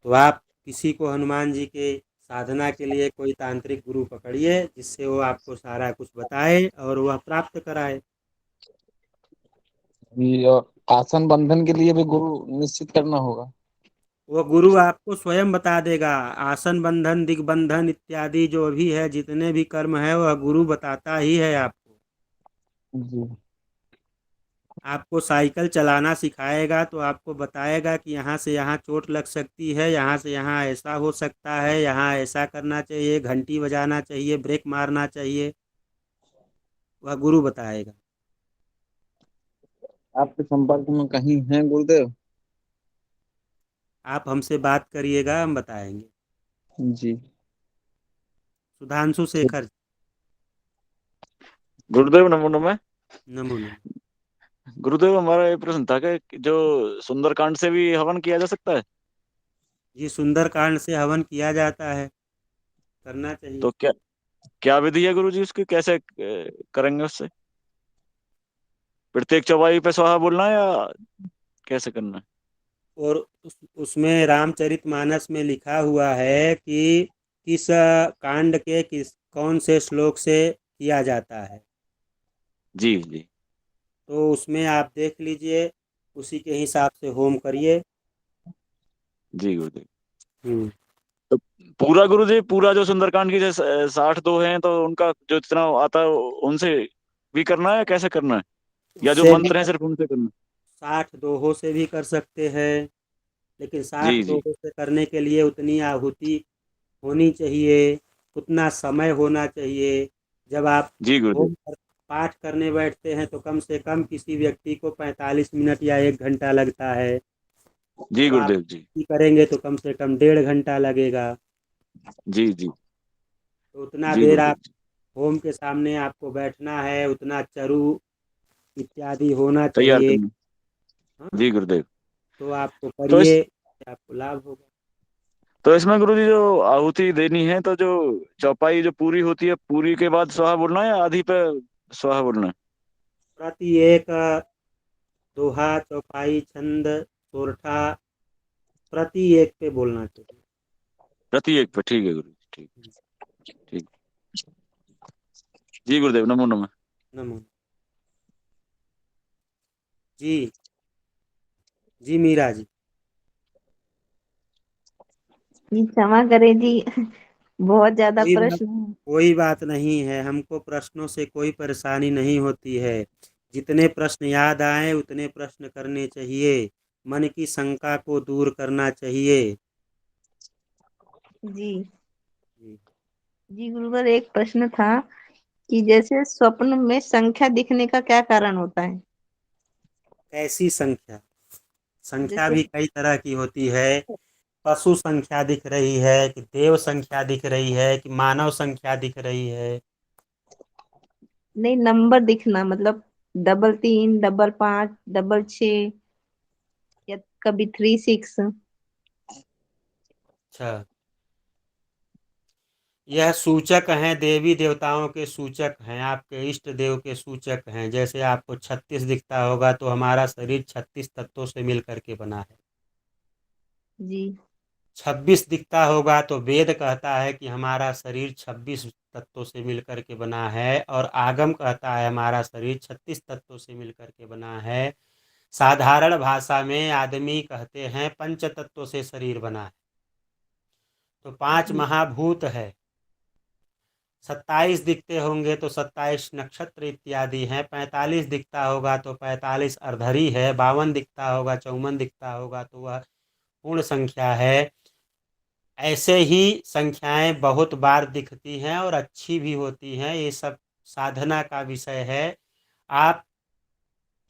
तो आप किसी को हनुमान जी के साधना के लिए कोई तांत्रिक गुरु पकड़िए जिससे वो आपको सारा कुछ बताए और वह प्राप्त कराए। जी, और आसन बंधन के लिए भी गुरु निश्चित करना होगा। वो गुरु आपको स्वयं बता देगा। आसन बंधन, दिग्बंधन इत्यादि जो भी है, जितने भी कर्म है वह गुरु बताता ही है आपको। जी आपको साइकिल चलाना सिखाएगा तो आपको बताएगा कि यहाँ से यहाँ चोट लग सकती है, यहाँ से यहाँ ऐसा हो सकता है, यहाँ ऐसा करना चाहिए, घंटी बजाना चाहिए, ब्रेक मारना चाहिए, वह गुरु बताएगा। आपके संपर्क में कहीं हैं गुरुदेव? आप हमसे बात करिएगा, हम बताएंगे। जी। सुधांशु शेखर। गुरुदेव नमो नमः। नमो नमः। गुरुदेव हमारा ये प्रश्न था कि जो सुंदरकांड से भी हवन किया जा सकता है? जी, सुंदरकांड से हवन किया जाता है, करना चाहिए। तो क्या क्या विधि है गुरु जी उसकी, कैसे करेंगे उससे? प्रत्येक चौपाई पे स्वाहा बोलना है या कैसे करना है? और उसमें रामचरितमानस में लिखा हुआ है कि किस कांड के कौन से श्लोक से किया जाता है। जी जी तो उसमें आप देख लीजिए, उसी के हिसाब से होम करिए। जी गुरुदेव। हम्म। तो पूरा गुरु जी, पूरा जो सुंदरकांड की जैसे 62 हैं तो उनका जो जितना आता है उनसे भी करना है, कैसे करना है, या जो उससे भी मंत्र हैं सिर्फ उनसे करना 60 दोहों से भी कर सकते हैं, लेकिन है? 60 जी जी दोहों से करने के लिए उतनी आहुति होनी चाहिए, उतना समय होना चाहिए। जब आप जी गुरुदेव। पाठ करने बैठते हैं तो कम से कम किसी व्यक्ति को 45 मिनट या 1 घंटा लगता है, जी तो आप गुरुदेव जी। करेंगे तो कम से कम 1.5 घंटा लगेगा। जी जी तो उतना जी देर गुरुदेव आप होम के सामने आपको बैठना है, उतना चरु इत्यादि होना तैयार चाहिए। करना। हाँ, जी गुरुदेव। तो आपको तो करिए, आपको लाभ होगा। तो इसमें गुरु जी जो आहुति देनी है तो जो चौपाई जो पूरी होती है, पूरी के बाद स्वाहा बोलना है या आधी पे स्वाहा बोलना है? प्रति एक दोहा, चौपाई, छंद, सोरठा प्रति एक पे बोलना चाहिए। प्रति एक पे, ठीक है गुरु जी, ठीक ठीक। जी गुरुदेव, नमो नमः। नमो। जी जी मीरा जी। जी क्षमा करें जी, बहुत ज्यादा कोई बात प्रश्न है। कोई बात नहीं है, हमको प्रश्नों से कोई परेशानी नहीं होती है। जितने प्रश्न याद आए उतने प्रश्न करने चाहिए, मन की शंका को दूर करना चाहिए। जी जी। जी गुरुवर, एक प्रश्न था कि जैसे स्वप्न में संख्या दिखने का क्या कारण होता है? कैसी संख्या? संख्या जैसे भी कई तरह की होती है। पशु संख्या दिख रही है कि देव संख्या दिख रही है कि मानव संख्या दिख रही है? नहीं, नंबर दिखना, मतलब 3 3 5 5 6 या कभी 3 6। अच्छा, यह सूचक हैं, देवी देवताओं के सूचक हैं, आपके इष्ट देव के सूचक हैं। जैसे आपको 36 दिखता होगा तो हमारा शरीर 36 तत्वों से मिल करके बना है। जी 26 दिखता होगा तो वेद कहता है कि हमारा शरीर 26 तत्वों से मिलकर के बना है, और आगम कहता है हमारा शरीर 36 तत्वों से मिलकर के बना है। साधारण भाषा में आदमी कहते हैं पंच तत्वों से शरीर बना है। तो 5 जी महाभूत है। 27 दिखते होंगे तो 27 नक्षत्र इत्यादि हैं। 45 दिखता होगा तो 45 अर्धरी है। 52 दिखता होगा, 54 दिखता होगा तो वह पूर्ण संख्या है। ऐसे ही संख्याएं बहुत बार दिखती हैं और अच्छी भी होती हैं। ये सब साधना का विषय है। आप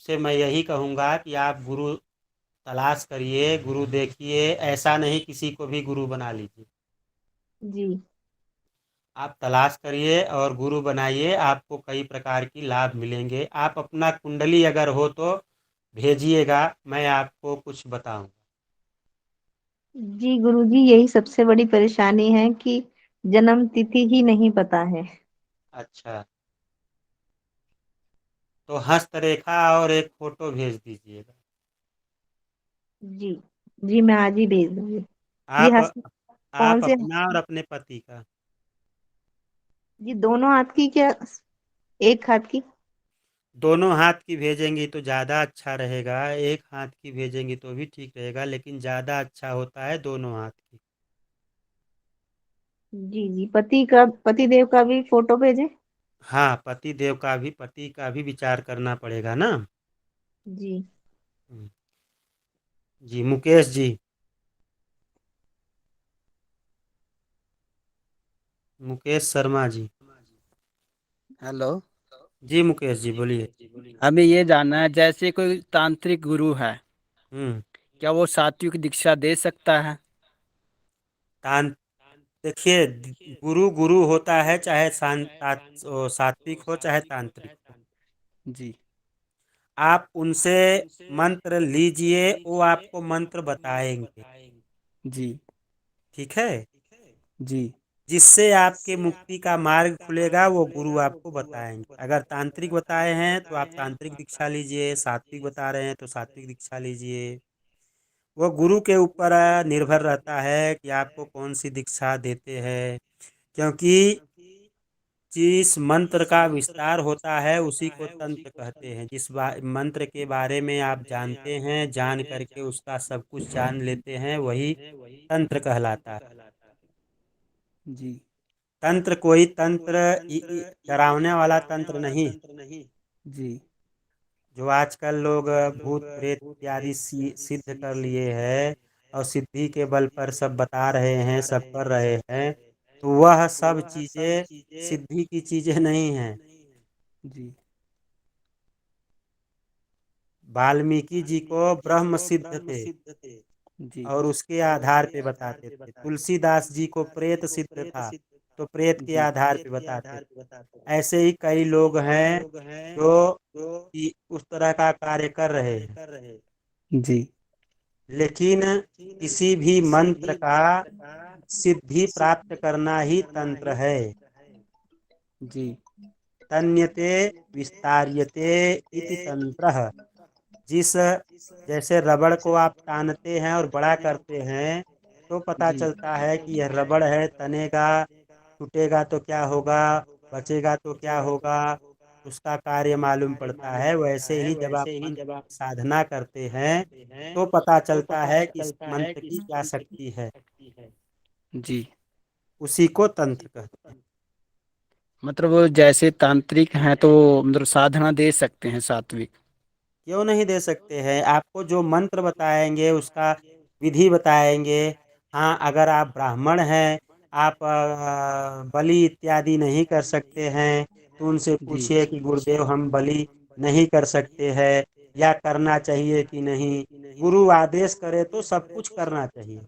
से मैं यही कहूँगा कि आप गुरु तलाश करिए, गुरु देखिए। ऐसा नहीं किसी को भी गुरु बना लीजिए। जी आप तलाश करिए और गुरु बनाइए, आपको कई प्रकार की लाभ मिलेंगे। आप अपना कुंडली अगर हो तो भेजिएगा, मैं आपको कुछ बताऊं। जी गुरुजी, यही सबसे बड़ी परेशानी है कि जन्म तिथि ही नहीं पता है। अच्छा, तो हस्तरेखा और एक फोटो भेज दीजिएगा। जी जी, मैं आज ही भेज दूंगी। जी आप कौन आप से? अपना और अपने पति का। जी दोनों हाथ की क्या एक हाथ की? दोनों हाथ की भेजेंगी तो ज़्यादा अच्छा रहेगा। एक हाथ की भेजेंगी तो भी ठीक रहेगा, लेकिन ज़्यादा अच्छा होता है दोनों हाथ की। जी जी, पति देव का भी फोटो भेजें? हाँ, पति का भी विचार करना पड़ेगा ना। जी जी मुकेश जी। मुकेश शर्मा जी। हेलो। जी मुकेश जी बोलिए। हमें ये जानना है, जैसे कोई तांत्रिक गुरु है, हम्म। क्या वो सात्विक दीक्षा दे सकता है? तान देखिए, गुरु गुरु होता है, चाहे सात्विक हो चाहे तांत्रिक हो। जी आप उनसे मंत्र लीजिए, वो आपको मंत्र बताएंगे। जी ठीक है। जी जिससे आपके मुक्ति का मार्ग खुलेगा वो गुरु आपको बताएंगे। अगर तांत्रिक बताए हैं तो आप तांत्रिक दीक्षा लीजिए, सात्विक बता रहे हैं तो सात्विक दीक्षा लीजिए। वो गुरु के ऊपर निर्भर रहता है कि आपको कौन सी दीक्षा देते हैं, क्योंकि जिस मंत्र का विस्तार होता है उसी को तंत्र कहते हैं। जिस मंत्र के बारे में आप जानते हैं, जान करके उसका सब कुछ जान लेते हैं, वही तंत्र कहलाता है। जी तंत्र कोई तंत्र डरावने वाला तंत्र नहीं। जी जो आजकल लोग भूत प्रेत इत्यादि सिद्ध कर लिए हैं और सिद्धि के बल पर सब बता रहे हैं, सब कर रहे हैं, तो वह सब चीजें सिद्धि की चीजें नहीं हैं। जी वाल्मीकि जी को ब्रह्म सिद्ध थे जी और उसके आधार पे बताते थे। तुलसीदास जी को प्रेत सिद्ध था तो प्रेत के जी आधार पे बताते थे। ऐसे ही कई लोग हैं जो उस तरह का कार्य कर रहे हैं। जी लेकिन किसी भी मंत्र का सिद्धि प्राप्त करना ही तंत्र है। जी तन्यते विस्तार्यते इति तंत्रः। जिस जैसे रबड़ को आप तानते हैं और बड़ा करते हैं तो पता जी चलता है कि यह रबड़ है, तनेगा, टूटेगा तो क्या होगा, बचेगा तो क्या होगा, उसका कार्य मालूम पड़ता है। वैसे ही जब आप मंत्र की साधना करते हैं तो पता चलता है कि इस मंत्र की क्या शक्ति है। जी उसी को तंत्र कहते हैं। मतलब वो जैसे तांत्रिक हैं तो मतलब साधना दे सकते हैं सात्विक। क्यों नहीं दे सकते हैं? आपको जो मंत्र बताएंगे उसका विधि बताएंगे। हाँ, अगर आप ब्राह्मण हैं, आप बलि इत्यादि नहीं कर सकते हैं तो उनसे जी पूछिए कि गुरुदेव हम बलि नहीं कर सकते हैं या करना चाहिए कि नहीं। गुरु आदेश करे तो सब कुछ करना चाहिए।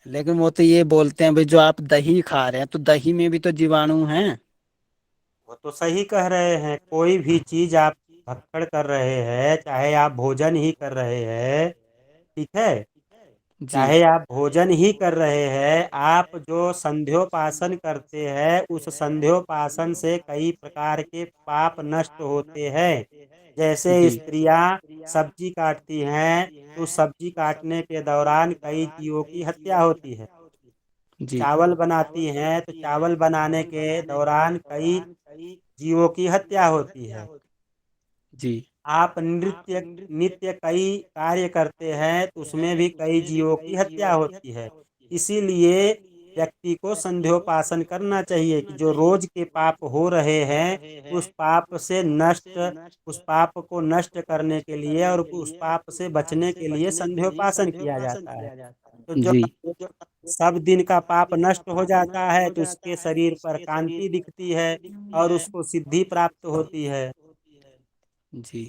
लेकिन वो तो ये बोलते हैं भाई जो आप दही खा रहे हैं तो दही में भी तो जीवाणु हैं। वो तो सही कह रहे हैं। कोई भी चीज आप भक्कड़ कर रहे हैं, चाहे आप भोजन ही कर रहे हैं, ठीक है, जी चाहे आप भोजन ही कर रहे हैं, आप जो संध्योपासन करते हैं उस संध्योपासन से कई प्रकार के पाप नष्ट होते हैं। जैसे जी स्त्रियां सब्जी काटती हैं तो सब्जी काटने के दौरान कई जीवों की हत्या होती है। जी चावल बनाती हैं तो चावल बनाने के दौरान कई जीवों की हत्या होती है। जी आप नृत्य नित्य कई कार्य करते हैं तो उसमें भी कई जीवों की हत्या होती है। इसीलिए व्यक्ति को संध्योपासन करना चाहिए कि जो रोज के पाप हो रहे हैं उस पाप से नष्ट उस पाप को नष्ट करने के लिए और उस पाप से बचने के लिए संध्योपासन किया जाता है। तो जो जी सब दिन का पाप नष्ट हो जाता है तो उसके शरीर पर कांति दिखती है और उसको सिद्धि प्राप्त होती है। जी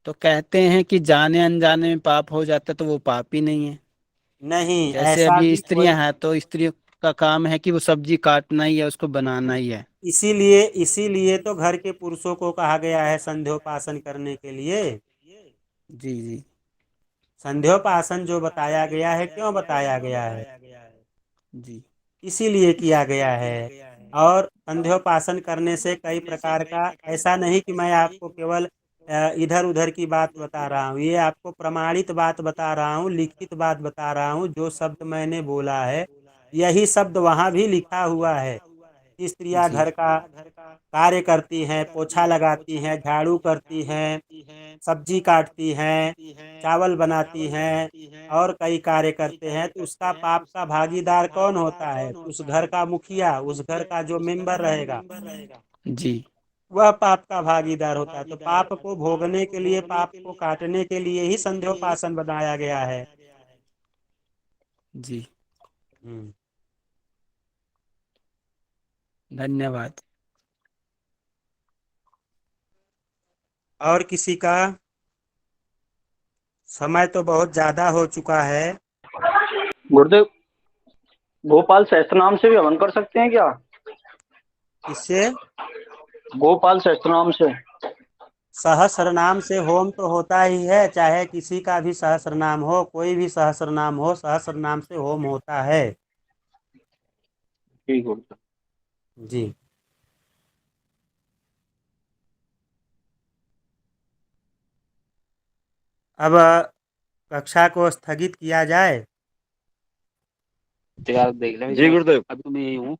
तो कहते हैं कि जाने अनजाने में पाप हो जाता है तो वो पाप ही नहीं है। नहीं, जैसे ऐसा अभी भी कोई। स्त्रियां हैं तो स्त्रियों का काम है कि वो सब्जी काटना ही है उसको बनाना ही है। इसीलिए तो घर के पुरुषों को कहा गया है संध्योपासन करने के लिए। जी जी संध्योपासन जो बताया गया है, क्यों बताया गया है? जी इसीलिए किया गया है। और संध्योपासन करने से कई प्रकार का, ऐसा नहीं कि मैं आपको केवल इधर उधर की बात बता रहा हूँ, ये आपको प्रमाणित बात बता रहा हूँ, लिखित बात बता रहा हूँ। जो शब्द मैंने बोला है यही शब्द वहां भी लिखा हुआ है। स्त्रियां जी घर का कार्य करती हैं, पोछा लगाती हैं, झाड़ू करती हैं, सब्जी काटती हैं, चावल बनाती हैं और कई कार्य करते हैं तो उसका पाप का भागीदार कौन होता है? उस घर का मुखिया, उस घर का जो मेंबर रहेगा जी वह पाप का भागीदार होता है। तो पाप को भोगने के लिए, पाप को काटने के लिए ही संध्योपासन बनाया गया है। जी हम्म। धन्यवाद। और किसी का? समय तो बहुत ज्यादा हो चुका है। गुरुदेव, गोपाल सहस्त्रनाम से भी हवन कर सकते हैं क्या? इससे गोपाल सहस्त्रनाम से। सहस्र नाम से होम तो होता ही है, चाहे किसी का भी सहस्र नाम हो, कोई भी सहस्र नाम हो, सहस्र नाम से होम होता है। ठीक गुरुदेव। जी। अब कक्षा को स्थगित किया जाए। जी गुरुदेव। अभी तो मैं यही हूँ।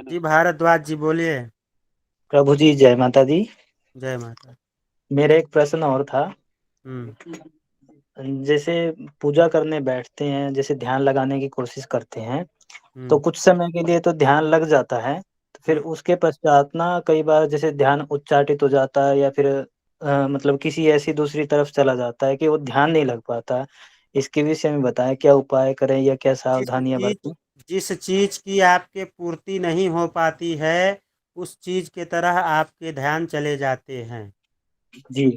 जी भारद्वाज जी बोलिए। प्रभु जी जय माता दी। जय माता। मेरा एक प्रश्न और था। हम्म जैसे पूजा करने बैठते हैं, जैसे ध्यान लगाने की कोशिश करते हैं तो हम्म कुछ समय के लिए तो ध्यान लग जाता है, तो फिर हम्म। उसके पश्चात ना कई बार जैसे ध्यान उच्चाटित हो जाता है या फिर मतलब किसी ऐसी दूसरी तरफ चला जाता है कि वो ध्यान नहीं लग पाता। इसके विषय में बताएं, क्या उपाय करें या क्या जिस सावधानियां चीज बरतें। जिस चीज की आपके पूर्ति नहीं हो पाती है उस चीज के तरह आपके ध्यान चले जाते हैं, जी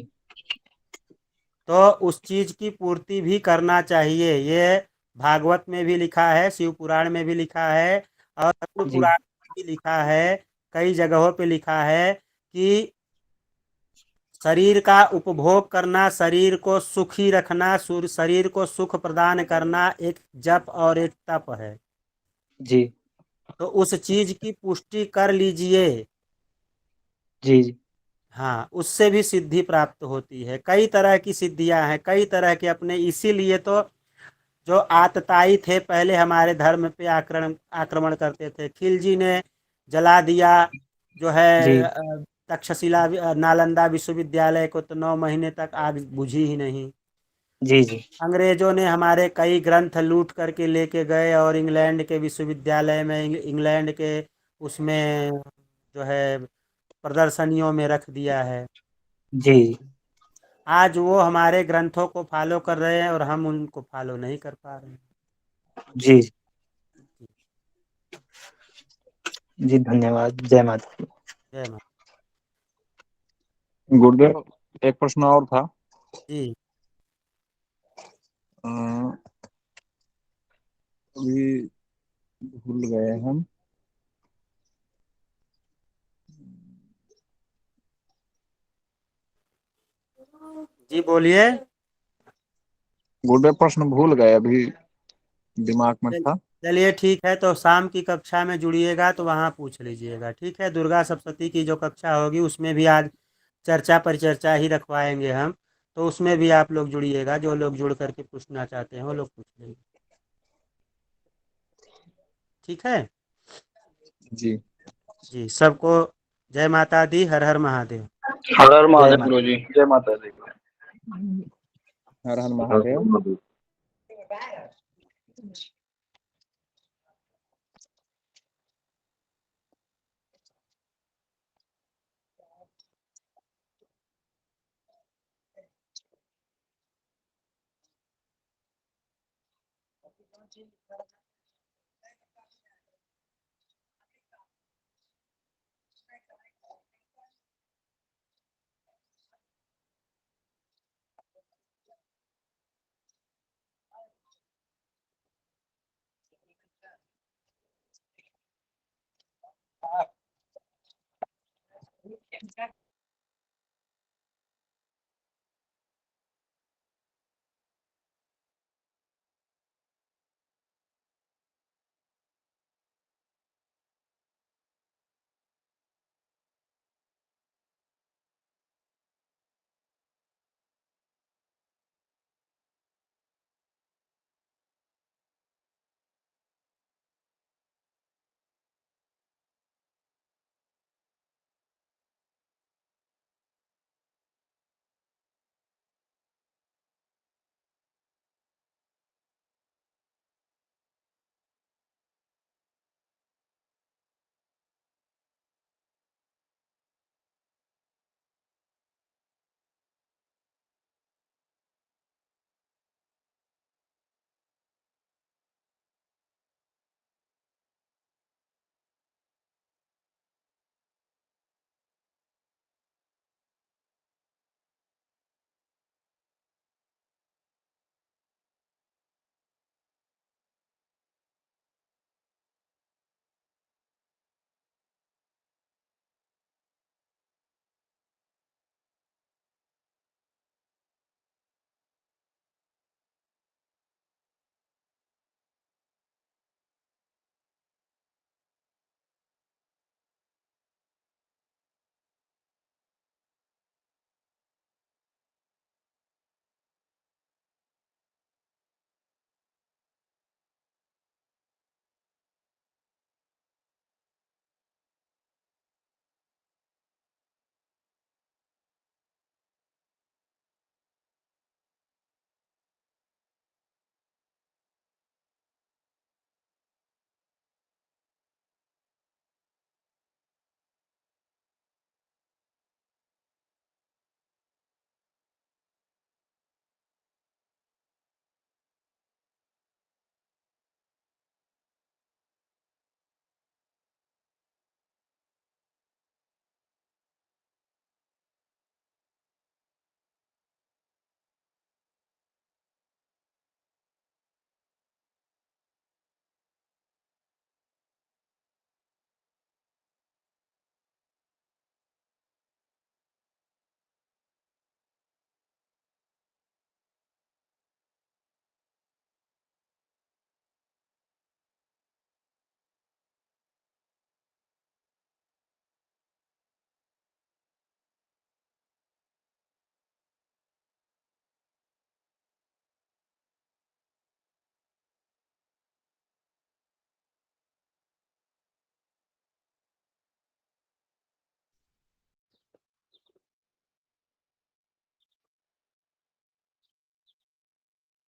तो उस चीज की पूर्ति भी करना चाहिए। ये भागवत में भी लिखा है, शिव पुराण में भी लिखा है और अग्नि जी पुराण में भी लिखा है। कई जगहों पे लिखा है कि शरीर का उपभोग करना, शरीर को सुखी रखना, शरीर को सुख प्रदान करना एक जप और एक तप है। जी तो उस चीज की पुष्टि कर लीजिए। जी जी हाँ, उससे भी सिद्धि प्राप्त होती है। कई तरह की सिद्धियां हैं, कई तरह के अपने, इसीलिए तो जो आतताई थे पहले हमारे धर्म पे आक्रमण आक्रमण करते थे, खिलजी ने जला दिया जो है जी तक्षशिला नालंदा विश्वविद्यालय को, तो 9 महीने तक आग बुझी ही नहीं। जी जी अंग्रेजों ने हमारे कई ग्रंथ लूट करके लेके गए और इंग्लैंड के विश्वविद्यालय में, इंग्लैंड के उसमें जो है प्रदर्शनियों में रख दिया है। जी आज वो हमारे ग्रंथों को फॉलो कर रहे हैं और हम उनको फॉलो नहीं कर पा रहे हैं। जी जी धन्यवाद। जय माता दी। जय माता गुरुदेव एक प्रश्न और था। जी। अ, अभी भूल गए हम। जी बोलिए। गुरुदेव प्रश्न भूल गए, अभी दिमाग में था। चलिए ठीक है, तो शाम की कक्षा में जुड़िएगा तो वहाँ पूछ लीजिएगा। ठीक है, दुर्गा सप्तशती की जो कक्षा होगी उसमें भी आज चर्चा परिचर्चा ही रखवाएंगे हम, तो उसमें भी आप लोग जुड़िएगा। जो लोग जुड़ करके पूछना चाहते हैं वो लोग पूछ लेंगे। ठीक है जी जी। सबको जय माता दी, हर हर महादेव। हर हर जय महादेव माता। गुरु जी, जय माता दी। हर हर महादेव।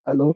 हेलो।